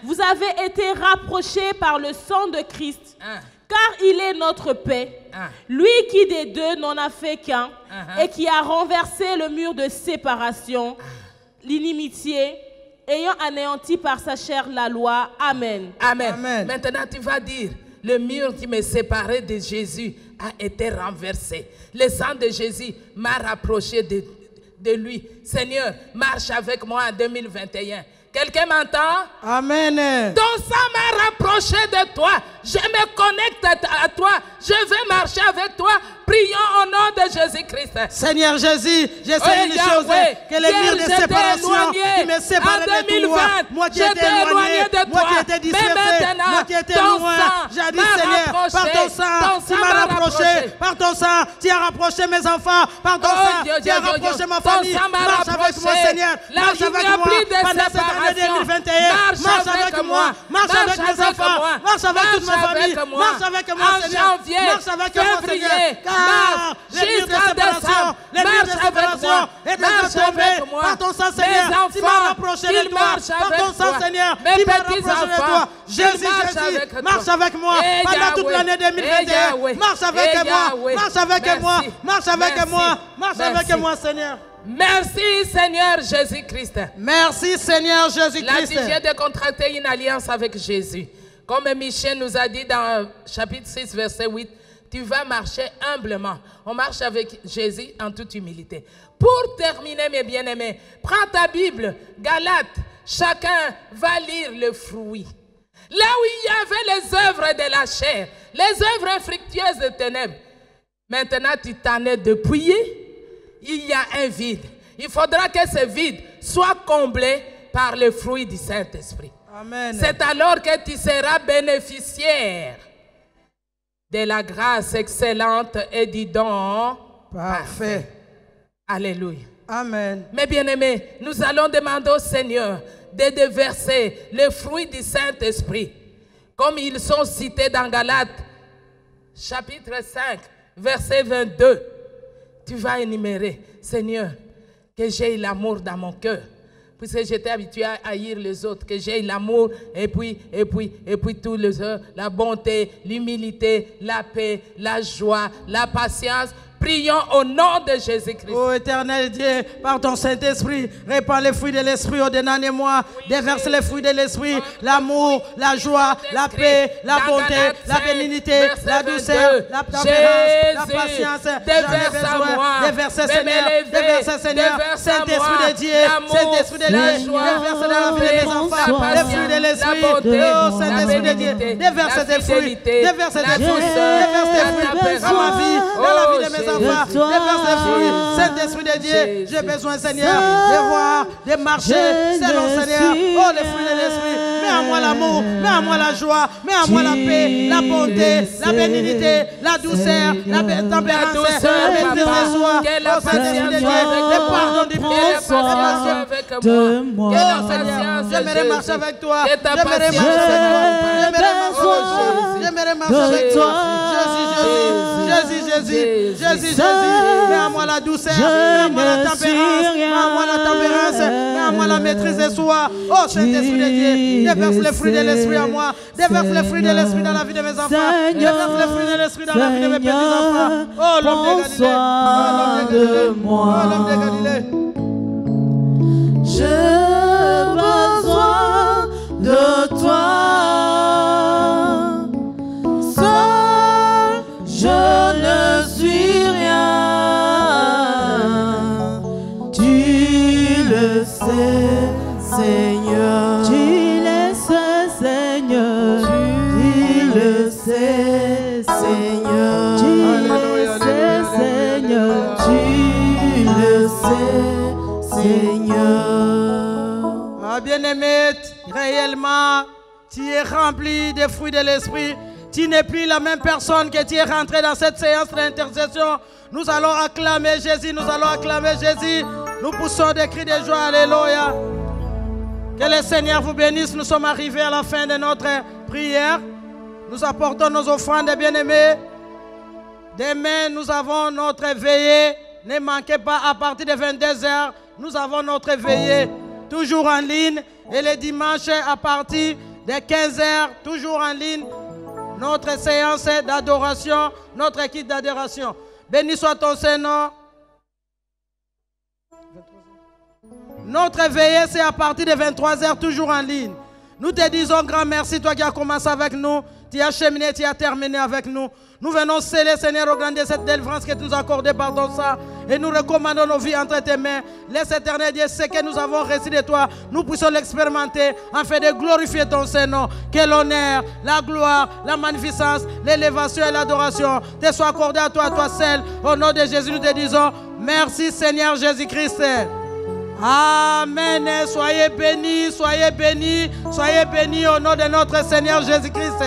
vous avez été rapprochés par le sang de Christ. Car il est notre paix, lui qui des deux n'en a fait qu'un, et qui a renversé le mur de séparation, l'inimitié, ayant anéanti par sa chair la loi. Amen. Amen. Maintenant tu vas dire, le mur qui me séparait de Jésus a été renversé. Le sang de Jésus m'a rapproché de lui. Seigneur, marche avec moi en 2021. Quelqu'un m'entend? Amen. Ton sang m'a rapproché de toi. Je me connecte à toi. Je vais marcher avec toi. Prions au nom de Jésus-Christ. Seigneur Jésus, je sais une chose, que les murs de séparation qui me séparaient de toi, moi qui étais éloigné, moi qui étais dispersé, moi qui étais loin, j'ai dit Seigneur, par ton sang, tu m'as rapproché, par ton sang, tu as rapproché mes enfants, par ton sang, tu as rapproché ma famille. Marche avec moi Seigneur, marche avec moi pendant cette année 2021, marche avec moi, marche avec mes enfants, marche avec toute ma famille, marche avec moi Seigneur, marche avec moi Seigneur. Jusqu'à décembre, marche avec moi, marche avec moi, par ton sang Seigneur, tu m'as rapproché de toi, par ton sang Seigneur, tu m'as rapproché de toi, Jésus, marche avec moi, pendant toute l'année 2021, marche avec moi, marche avec moi, marche avec moi, marche avec moi Seigneur. Merci Seigneur Jésus-Christ. Merci Seigneur Jésus-Christ. Là, tu viens de contracter une alliance avec Jésus. Comme Michel nous a dit dans chapitre 6, verset 8, tu vas marcher humblement. On marche avec Jésus en toute humilité. Pour terminer, mes bien-aimés, prends ta Bible, Galates. Chacun va lire le fruit. Là où il y avait les œuvres de la chair, les œuvres infructueuses de ténèbres. Maintenant, tu t'en es dépouillé. Il y a un vide. Il faudra que ce vide soit comblé par le fruit du Saint-Esprit. C'est alors que tu seras bénéficiaire de la grâce excellente et du don parfait. Alléluia. Amen. Mes bien-aimés, nous allons demander au Seigneur de déverser le fruit du Saint-Esprit, comme ils sont cités dans Galates, chapitre 5, verset 22. Tu vas énumérer, Seigneur, que j'ai l'amour dans mon cœur. Puisque j'étais habitué à haïr les autres, que j'ai l'amour, et puis tous les autres, la bonté, l'humilité, la paix, la joie, la patience, Prions au nom de Jésus-Christ. Ô éternel Dieu, par ton Saint-Esprit, répands les fruits de l'Esprit au-dedans de moi. Déverse les fruits de l'Esprit, l'amour, la joie, la paix, la bonté, la bénignité, la douceur, la tempérance, la patience. Déverse à moi. Déverse, Seigneur. Déverse, Seigneur. Saint-Esprit de Dieu. Saint-Esprit de Dieu. Déverse dans la vie de mes enfants. Les fruits de l'Esprit. Oh, Saint-Esprit de Dieu. Déverse tes fruits. Déverse tes fruits. Déverse tes fruits dans ma vie, dans la vie de mes enfants. Déverse tes fruits. Saint-Esprit de Dieu. J'ai besoin, Seigneur, de voir, de marcher selon, Seigneur. Oh, les fruits de l'Esprit. Mets à moi l'amour. Mets à moi la joie. Mets à moi la paix, la bonté, la bénignité, la douceur, la tempérance, la maîtrise de soi. Oh, Saint-Esprit de Dieu. Le pardon du péché. de moi. Oh, Seigneur, j'aimerais marcher avec toi. J'aimerais marcher avec toi. J'aimerais marcher avec toi. Jésus. Mets à moi la douceur. Mets à moi la tempérance. Mets à moi la tempérance. Mets à moi la maîtrise de soi. Oh, Saint-Esprit de Dieu. Déverse les fruits de l'Esprit à moi. Déverse les fruits de l'Esprit dans la vie de mes enfants. Déverse les fruits de l'Esprit dans la vie de mes petits-enfants. Oh, l'homme de Galilée. Oh, l'homme de Galilée. J'ai besoin de toi. Seul, je ne suis rien. Tu le sais, Seigneur. Tu le sais, Seigneur. Tu le sais, Seigneur. Tu le sais, Seigneur. Tu le sais, Seigneur. Ah, bien-aimé, réellement, tu es rempli des fruits de l'Esprit. Tu n'es plus la même personne que tu es rentré dans cette séance d'intercession. Nous allons acclamer Jésus, nous allons acclamer Jésus. Nous poussons des cris de joie, alléluia. Que le Seigneur vous bénisse. Nous sommes arrivés à la fin de notre prière. Nous apportons nos offrandes, bien-aimés. Demain, nous avons notre veillée. Ne manquez pas, à partir de 22h, nous avons notre veillée, toujours en ligne. Et les dimanches, à partir de 15h, toujours en ligne, notre séance d'adoration, notre équipe d'adoration. Béni soit ton Seigneur. Notre veillée, c'est à partir de 23h, toujours en ligne. Nous te disons grand merci, toi qui as commencé avec nous. Tu as cheminé, tu as terminé avec nous. Nous venons sceller, Seigneur, au grand de cette délivrance que tu nous as accordée par ton sang. Et nous recommandons nos vies entre tes mains. Laisse, éternel Dieu, ce que nous avons reçu de toi, nous puissions l'expérimenter afin de glorifier ton Saint-Nom. Que l'honneur, la gloire, la magnificence, l'élévation et l'adoration te soient accordés à toi seul. Au nom de Jésus, nous te disons merci, Seigneur Jésus-Christ. Amen. Soyez bénis, soyez bénis, soyez bénis au nom de notre Seigneur Jésus-Christ.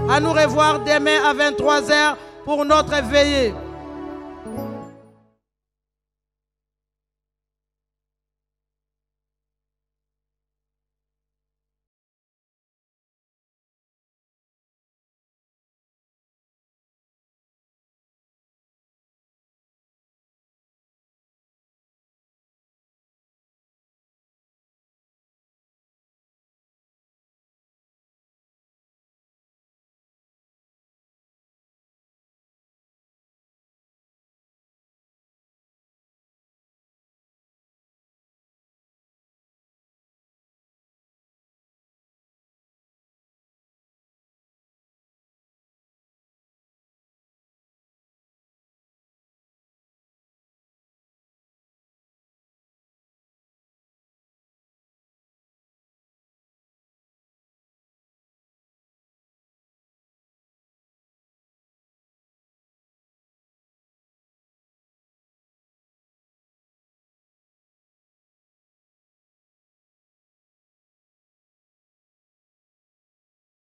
À nous revoir demain à 23h pour notre veillée.